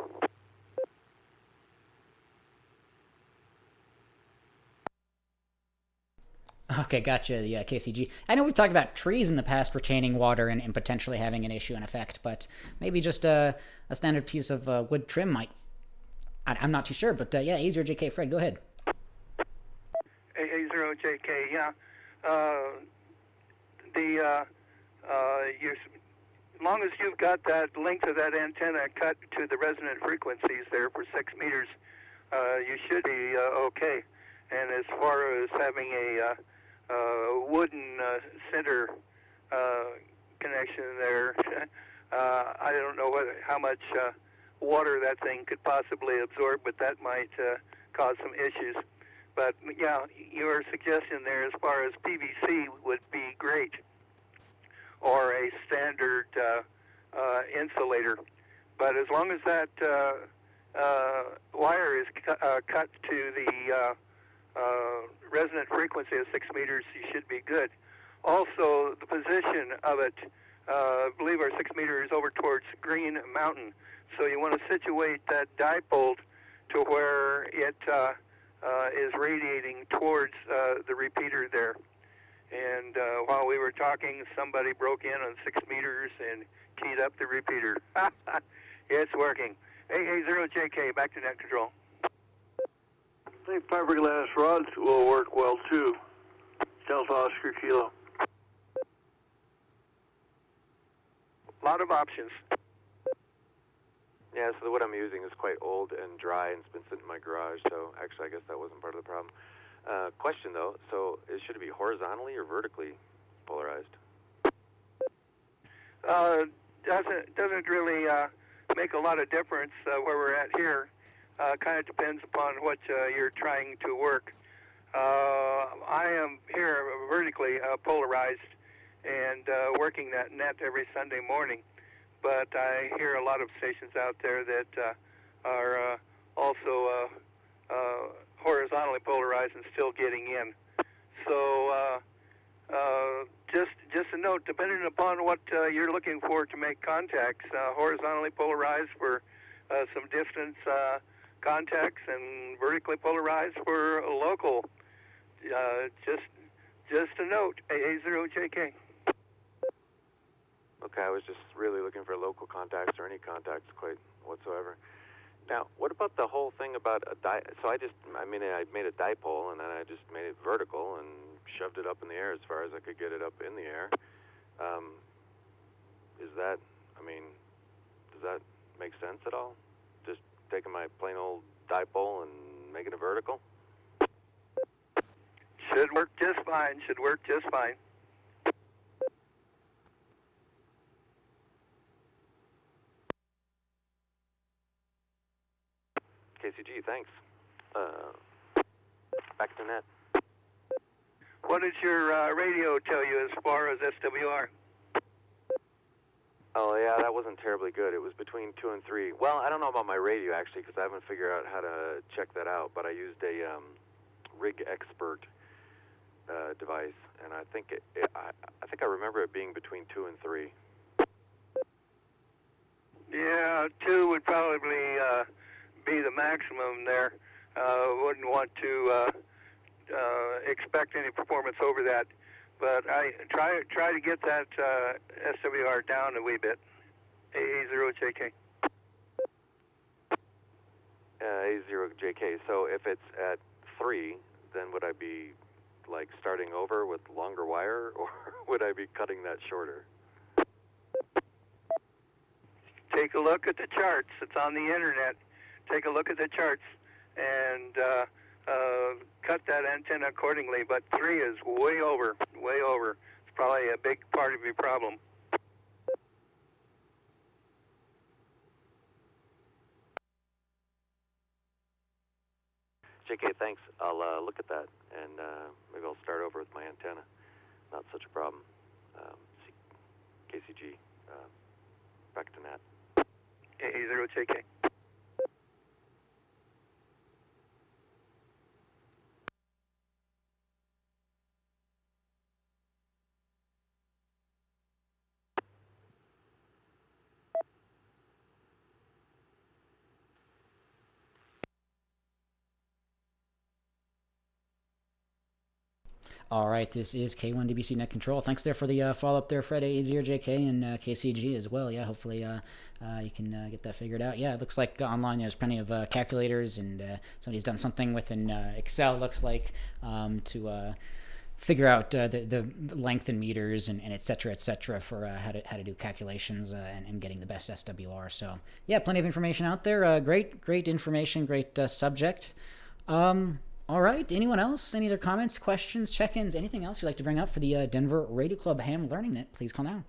Okay, gotcha. Yeah, KCG. I know we've talked about trees in the past retaining water and potentially having an issue and effect, but maybe just a standard piece of wood trim might. I'm not too sure, but yeah, A0JK, Fred, go ahead. A0JK, yeah. As long as you've got that length of that antenna cut to the resonant frequencies there for 6 meters, you should be okay. And as far as having a wooden center connection there, I don't know how much water that thing could possibly absorb, but that might cause some issues. But yeah, your suggestion there as far as PVC would be great, or a standard insulator. But as long as that wire is cut to the resonant frequency of 6 meters, you should be good. Also, the position of it, I believe our 6 meter is over towards Green Mountain. So you want to situate that dipole to where it is radiating towards the repeater there. And while we were talking, somebody broke in on 6 meters and keyed up the repeater. It's working. A0JK, back to net control. I think fiberglass rods will work well too. Delta Oscar Kilo. A lot of options. Yeah, so the wood I'm using is quite old and dry and it's been sitting in my garage, so actually I guess that wasn't part of the problem. Question though, so should it be horizontally or vertically polarized? Doesn't really make a lot of difference where we're at here. Kind of depends upon what you're trying to work. I am here vertically polarized and working that net every Sunday morning. But I hear a lot of stations out there that are also horizontally polarized and still getting in. So just just a note, depending upon what you're looking for to make contacts, horizontally polarized for some distance contacts and vertically polarized for local. Just a note, AA0JK. Okay, I was just really looking for local contacts or any contacts quite whatsoever. Now, what about the whole thing about a so I made a dipole, and then I just made it vertical and shoved it up in the air as far as I could get it up in the air. Does that make sense at all? Just taking my plain old dipole and making it vertical? Should work just fine, KCG, thanks. Back to net. What does your radio tell you as far as SWR? Oh, yeah, that wasn't terribly good. It was between 2 and 3. Well, I don't know about my radio, actually, because I haven't figured out how to check that out, but I used a Rig Expert device, and I think I remember it being between 2 and 3. Yeah, 2 would probably be the maximum there. Wouldn't want to expect any performance over that, but I try to get that SWR down a wee bit. AA0JK. A0JK. So if it's at 3, then would I be like starting over with longer wire, or would I be cutting that shorter? Take a look at the charts. It's on the internet. Take a look at the charts and cut that antenna accordingly. But 3 is way over, way over. It's probably a big part of your problem. JK, thanks. I'll look at that, and maybe I'll start over with my antenna. Not such a problem. KCG, back to net. AA0JK. All right, this is K1DBC Net Control. Thanks there for the follow-up there, Fred, A0JK, and KCG as well. Yeah, hopefully you can get that figured out. Yeah, it looks like online there's plenty of calculators, and somebody's done something within Excel, looks like, to figure out the length in meters and et cetera, for how to do calculations and getting the best SWR. So, yeah, plenty of information out there. Great information, great subject. All right. Anyone else? Any other comments, questions, check-ins, anything else you'd like to bring up for the Denver Radio Club Ham Learning Net? Please call now.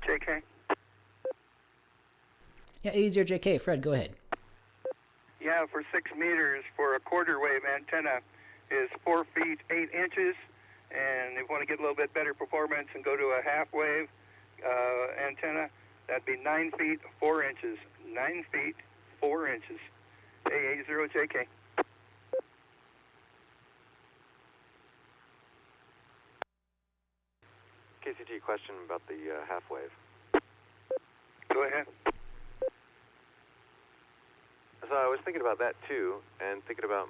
JK. Yeah, A0JK. Fred, go ahead. Yeah, for 6 meters for a quarter wave antenna is 4 feet 8 inches. And if you want to get a little bit better performance and go to a half wave antenna, that'd be 9 feet 4 inches. 9 feet 4 inches. AA0JK. KCG, question about the half wave. Go ahead. So I was thinking about that too, and thinking about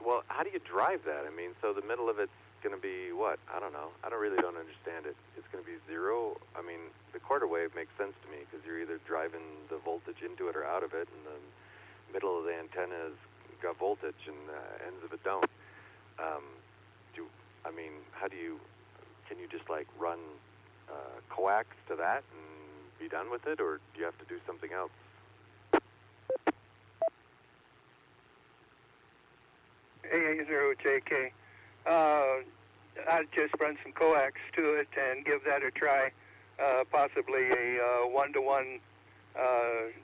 well, how do you drive that? I mean, so the middle of it's going to be what? I don't know. I don't understand it. It's going to be 0. I mean, the quarter wave makes sense to me because you're either driving the voltage into it or out of it, and the middle of the antenna has got voltage, and ends of it don't. How do you? Can you just like run coax to that and be done with it, or do you have to do something else? AA0JK. I'd just run some coax to it and give that a try. Possibly a 1-to-1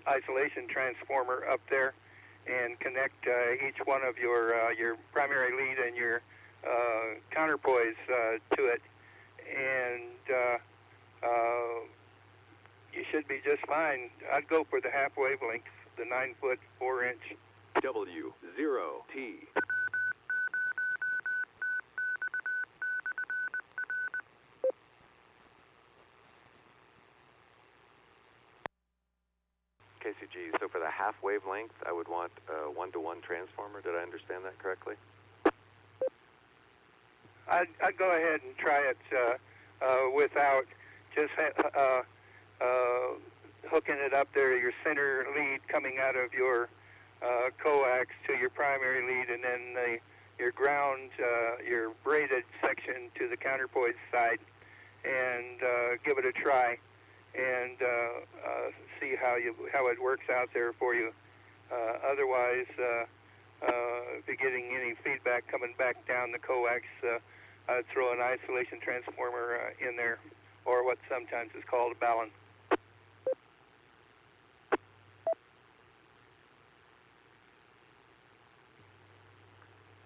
isolation transformer up there, and connect each one of your primary lead and your counterpoise to it. And you should be just fine. I'd go for the half wavelength, the 9 foot 4 inch. W0T. KCG, so for the half wavelength, I would want a 1-to-1 transformer. Did I understand that correctly? I'd go ahead and try it without just hooking it up there, your center lead coming out of your coax to your primary lead, and then your ground, your braided section to the counterpoise side, and give it a try, and see how it works out there for you. Otherwise, if you're getting any feedback coming back down the coax, I'd throw an isolation transformer in there, or what sometimes is called a balun.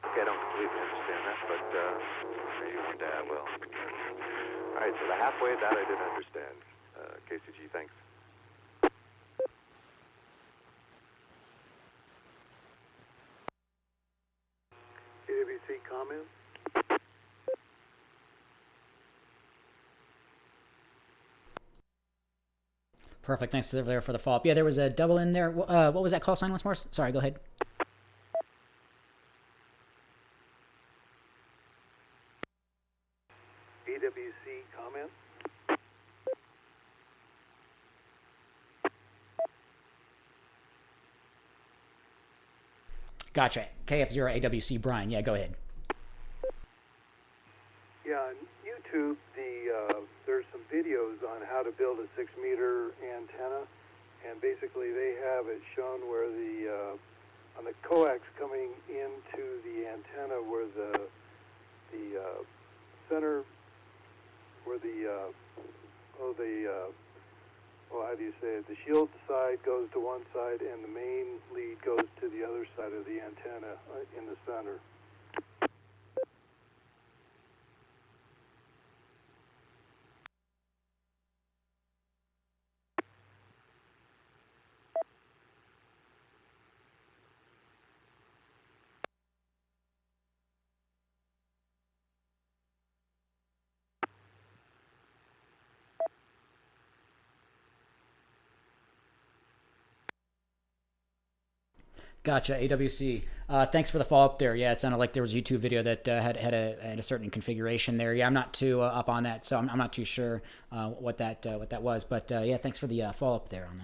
Okay, I don't completely understand that, but maybe one day I will. All right, so the halfway, that I did understand. KCG, thanks. AWC comment? Perfect. Thanks there for the follow-up. Yeah, there was a double in there. What was that call sign once more? Sorry, go ahead. AWC comment? Gotcha. KF0AWC Brian. Yeah, go ahead. Yeah, on YouTube, there's some videos on how to build a 6-meter antenna, and basically they have it shown where on the coax coming into the antenna, where the center, where how do you say it? The shield side goes to one side, and the main lead goes to the other side of the antenna in the center. Gotcha, AWC. Thanks for the follow-up there. Yeah, it sounded like there was a YouTube video that had a certain configuration there. Yeah, I'm not too up on that, so I'm not too sure what that was. But yeah, thanks for the follow-up there on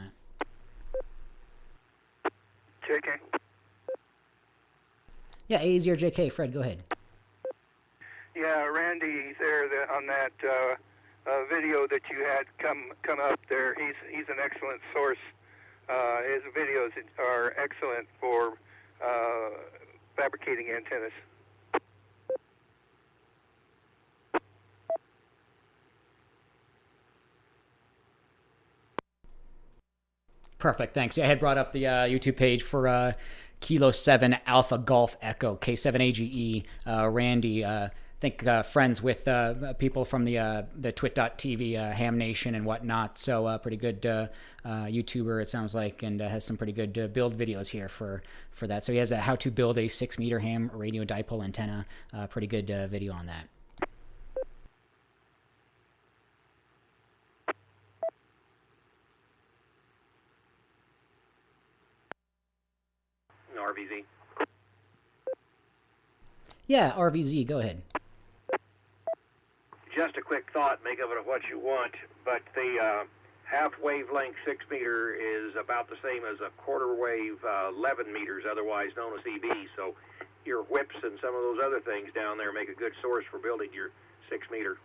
that. JK. Yeah, AZ or JK. Fred, go ahead. Yeah, Randy there on that video that you had come up there. He's an excellent source. His videos are excellent for fabricating antennas. Perfect, thanks. Yeah, I had brought up the YouTube page for Kilo 7 Alpha Golf Echo K7AGE. Randy, I think friends with people from the twit.tv Ham Nation and whatnot. So pretty good YouTuber, it sounds like, and has some pretty good build videos here for that. So he has a how to build a 6-meter ham radio dipole antenna. Pretty good video on that. RVZ. Yeah, RVZ, go ahead. Just a quick thought, make of it what you want, but the half wavelength 6-meter is about the same as a quarter wave 11 meters, otherwise known as EB. So your whips and some of those other things down there make a good source for building your 6-meter.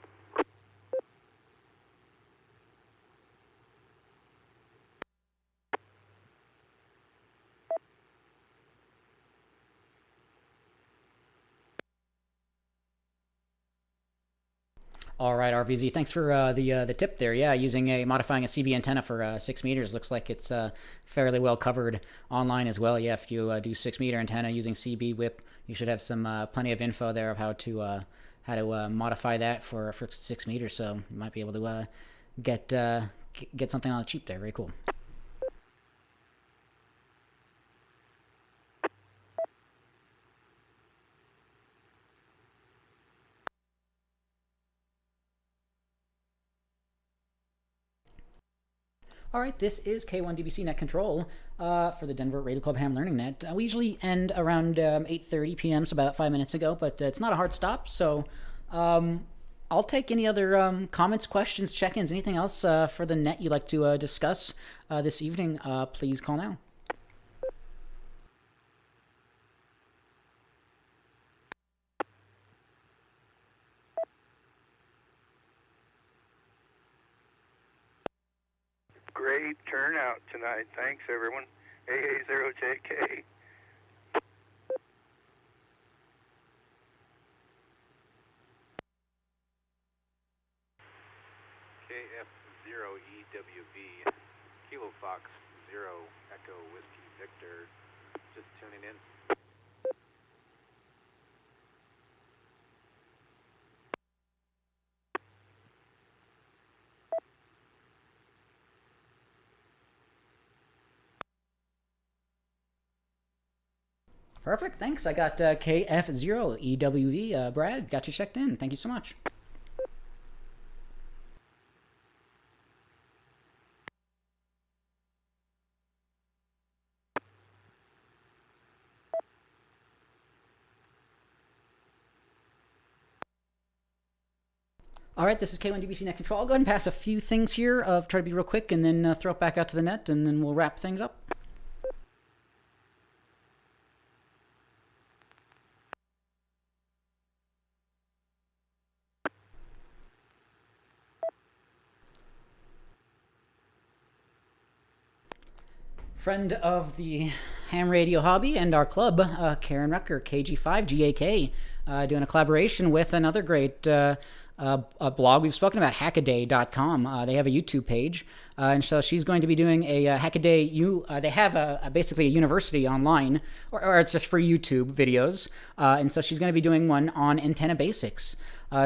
All right, RVZ, thanks for the tip there. Yeah, modifying a CB antenna for 6 meters looks like it's fairly well covered online as well. Yeah, if you do 6-meter antenna using CB whip, you should have some plenty of info there of how to modify that for 6 meters. So you might be able to get something on the cheap there. Very cool. All right, this is K1DBC Net Control for the Denver Radio Club Ham Learning Net. We usually end around 8:30 p.m., so about 5 minutes ago, but it's not a hard stop, so I'll take any other comments, questions, check-ins, anything else for the net you'd like to discuss this evening. Please call now. Great turnout tonight. Thanks, everyone. HackadayU. KF0EWV, Kilo Fox 0, Echo Whiskey Victor, just tuning in. Perfect, thanks. I got KF0EWV. Brad, got you checked in. Thank you so much. All right, this is K1DBC Net Control. I'll go ahead and pass a few things here. Try to be real quick and then throw it back out to the net, and then we'll wrap things up. Friend of the ham radio hobby and our club, Karen Rucker, KG5GAK, doing a collaboration with another great a blog we've spoken about, HackadayU.com. They have a YouTube page, and so she's going to be doing a HackadayU. They have basically a university online, or it's just for YouTube videos, and so she's going to be doing one on antenna basics.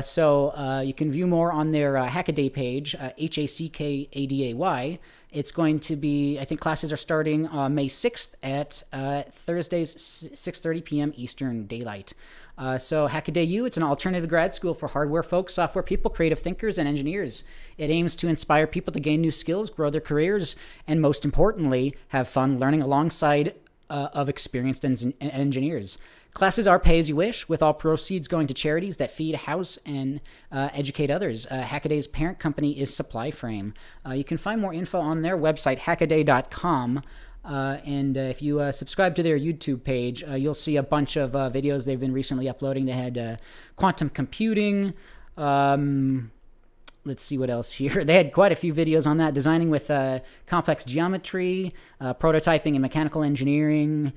So you can view more on their Hackaday page, Hackaday. It's going to be, I think classes are starting May 6th at Thursdays, 6:30 p.m. Eastern Daylight. So HackadayU, it's an alternative grad school for hardware folks, software people, creative thinkers, and engineers. It aims to inspire people to gain new skills, grow their careers, and most importantly, have fun learning alongside of experienced engineers. Classes are pay as you wish, with all proceeds going to charities that feed, house, and educate others. Hackaday's parent company is Supplyframe. You can find more info on their website, hackaday.com. And if you subscribe to their YouTube page, you'll see a bunch of videos they've been recently uploading. They had quantum computing. Let's see what else here. They had quite a few videos on that, designing with complex geometry, prototyping and mechanical engineering,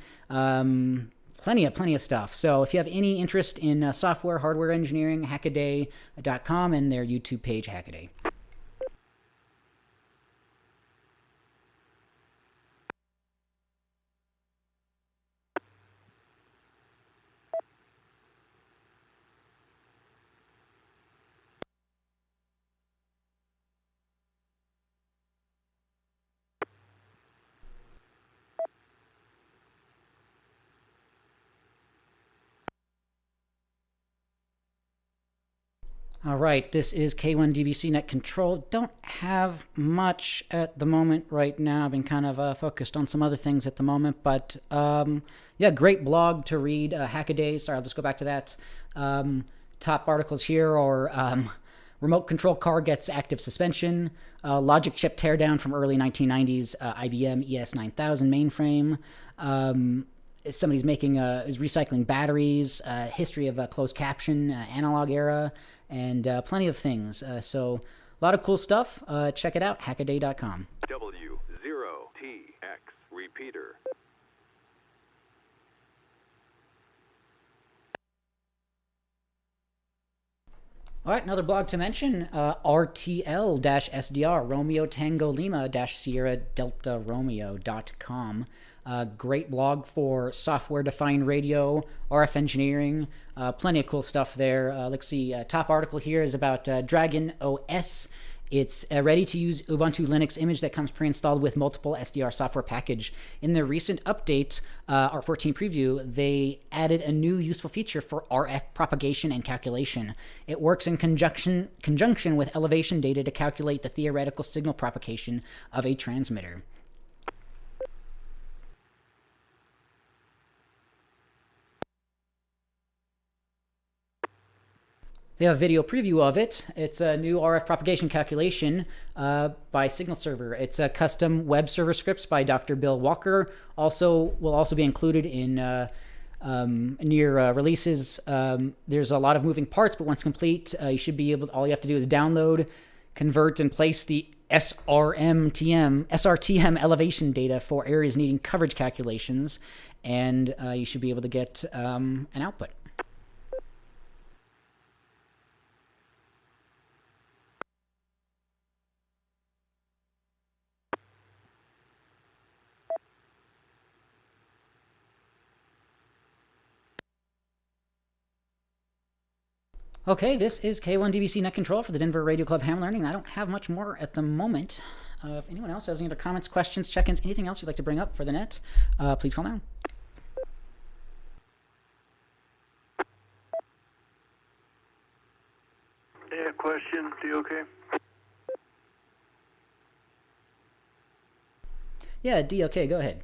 plenty of stuff. So if you have any interest in software, hardware engineering, hackaday.com and their YouTube page, Hackaday. All right, this is K1DBC Net Control. Don't have much at the moment right now. I've been kind of focused on some other things at the moment, but yeah, great blog to read. Hackaday, sorry, I'll just go back to that. Top articles here are remote control car gets active suspension, logic chip teardown from early 1990s IBM ES9000 mainframe. Somebody's making is recycling batteries, history of closed caption, analog era, and plenty of things. So a lot of cool stuff. Check it out, hackaday.com. W0TX repeater. All right, another blog to mention, RTL-SDR, Romeo Tango Lima Sierra Delta Romeo.com. Great blog for software-defined radio, RF engineering, plenty of cool stuff there. Let's see, top article here is about Dragon OS It's a ready-to-use Ubuntu Linux image that comes pre-installed with multiple SDR software package. In the recent update, R14 preview, they added a new useful feature for RF propagation and calculation. It works in conjunction with elevation data to calculate the theoretical signal propagation of a transmitter. They have a video preview of it. It's a new RF propagation calculation by Signal Server. It's a custom web server scripts by Dr. Bill Walker. Will also be included in near releases. There's a lot of moving parts, but once complete, you should be able. All you have to do is download, convert, and place the SRTM elevation data for areas needing coverage calculations, and you should be able to get an output. Okay, this is K1DBC Net Control for the Denver Radio Club Ham Learning. I don't have much more at the moment. If anyone else has any other comments, questions, check-ins, anything else you'd like to bring up for the net, please call now. Yeah, question. Do you okay? Yeah, D, okay, go ahead.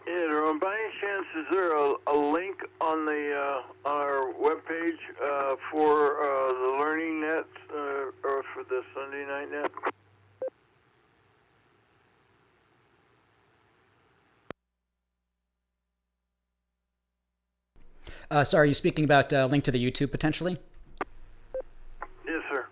Yeah, Ron, by any chance, is there a link on the on our webpage for the Learning Net or for the Sunday Night Net? Sorry, are you speaking about a link to the YouTube potentially? Yes, sir.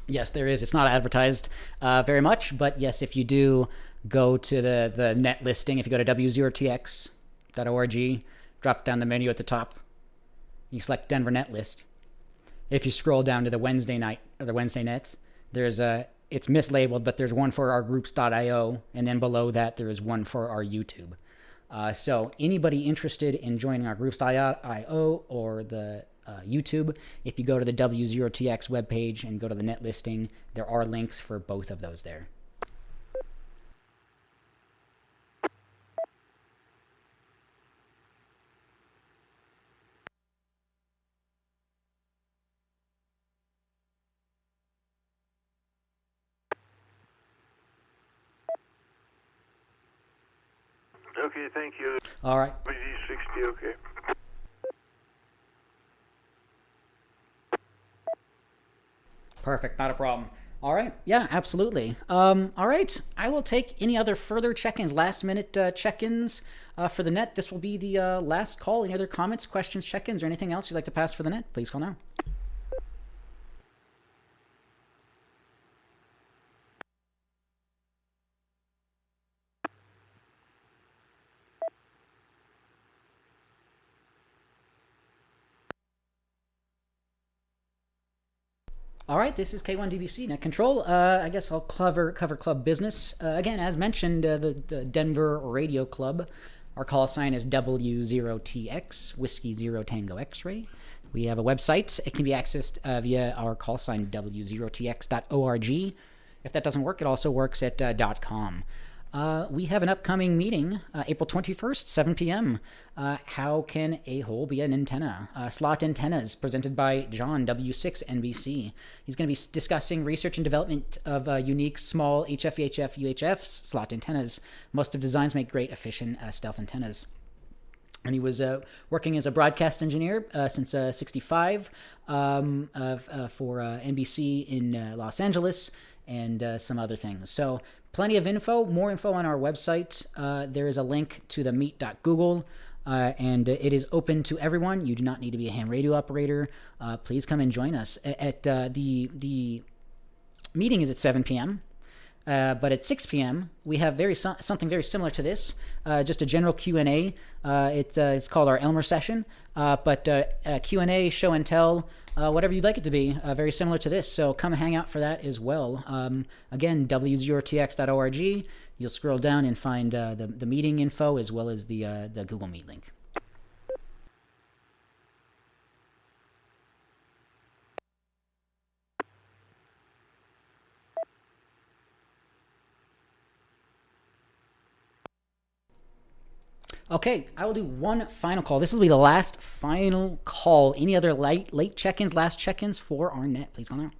Yes, there is. It's not advertised very much, but yes, if you do go to the net listing, if you go to W0TX.org, drop down the menu at the top, you select Denver Net List. If you scroll down to the Wednesday night or the Wednesday nets, there's it's mislabeled, but there's one for our groups.io, and then below that there is one for our YouTube. So anybody interested in joining our groups.io or the YouTube, if you go to the W0TX webpage and go to the net listing, there are links for both of those there. Okay, thank you. All right. BG60, okay. Perfect, not a problem. All right, yeah, absolutely. All right, I will take any other further check-ins, last-minute check-ins for the net. This will be the last call. Any other comments, questions, check-ins, or anything else you'd like to pass for the net? Please call now. All right, this is K1DBC Net Control. I guess I'll cover club business. Again, as mentioned, the Denver Radio Club, our call sign is W0TX, Whiskey Zero Tango X-Ray. We have a website. It can be accessed via our call sign, W0TX.org. If that doesn't work, it also works at .com. We have an upcoming meeting, April 21st, 7 p.m. How can a hole be an antenna? Slot antennas, presented by John, W6 NBC. He's going to be discussing research and development of unique small HF, UHFs, slot antennas. Most of designs make great, efficient stealth antennas. And he was working as a broadcast engineer since '65 for NBC in Los Angeles and some other things. So plenty of info, more info on our website. There is a link to the meet.google, and it is open to everyone. You do not need to be a ham radio operator. Please come and join us. At the meeting is at 7 p.m., but at 6 p.m., we have something very similar to this, just a general Q&A. It's called our Elmer session, but Q&A, show and tell, whatever you'd like it to be, very similar to this. So come hang out for that as well. Again, W0TX.org. You'll scroll down and find the meeting info as well as the Google Meet link. Okay, I will do one final call. This will be the last final call. Any other late check-ins, last check-ins for our net? Please call now.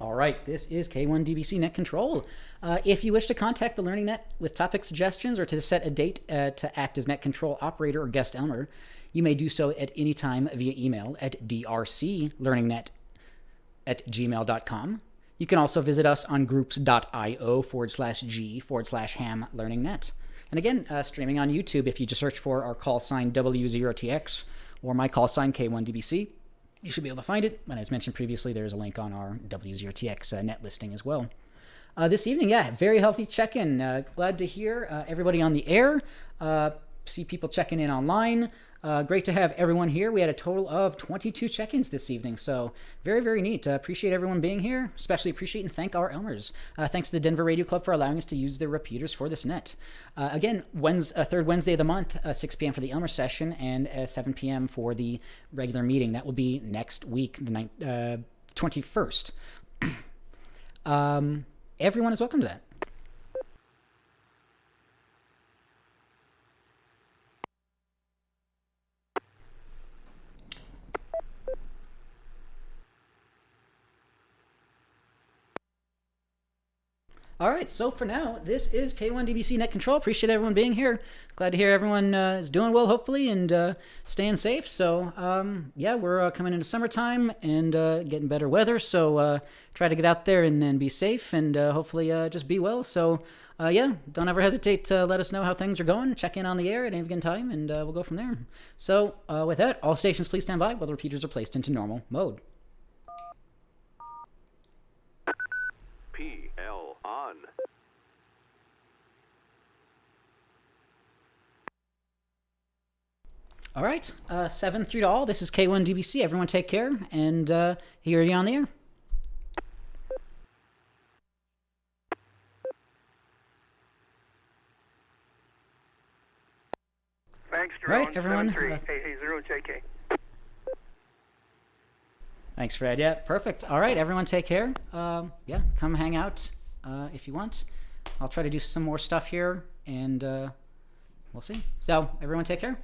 All right, this is K1DBC Net Control. If you wish to contact the Learning Net with topic suggestions or to set a date to act as Net Control operator or guest Elmer, you may do so at any time via email at drclearningnet@gmail.com. You can also visit us on groups.io/g/ham learning net. And again, streaming on YouTube if you just search for our call sign W0TX or my call sign K1DBC. You should be able to find it. And as mentioned previously, there's a link on our W0TX net listing as well. This evening, yeah, very healthy check-in. Glad to hear everybody on the air. See people checking in online. Great to have everyone here. We had a total of 22 check-ins this evening, so very, very neat. Appreciate everyone being here. Especially appreciate and thank our Elmers. Thanks to the Denver Radio Club for allowing us to use their repeaters for this net. Again, third Wednesday of the month, 6 p.m. for the Elmer session and 7 p.m. for the regular meeting. That will be next week, the 21st. Everyone is welcome to that. All right, so for now, this is K1DBC Net Control. Appreciate everyone being here. Glad to hear everyone is doing well, hopefully, and staying safe. So, yeah, we're coming into summertime and getting better weather. So try to get out there and be safe and hopefully just be well. So, yeah, don't ever hesitate to let us know how things are going. Check in on the air at any given time, and we'll go from there. So with that, all stations, please stand by while the repeaters are placed into normal mode. PL on. All right, 7-3 to all. This is K1DBC. Everyone take care, and here are you on the air. Thanks, Jerome. Right, everyone. 7-3, Thanks, Fred. Yeah, perfect. All right, everyone take care. Yeah, come hang out if you want. I'll try to do some more stuff here, and we'll see. So, everyone take care.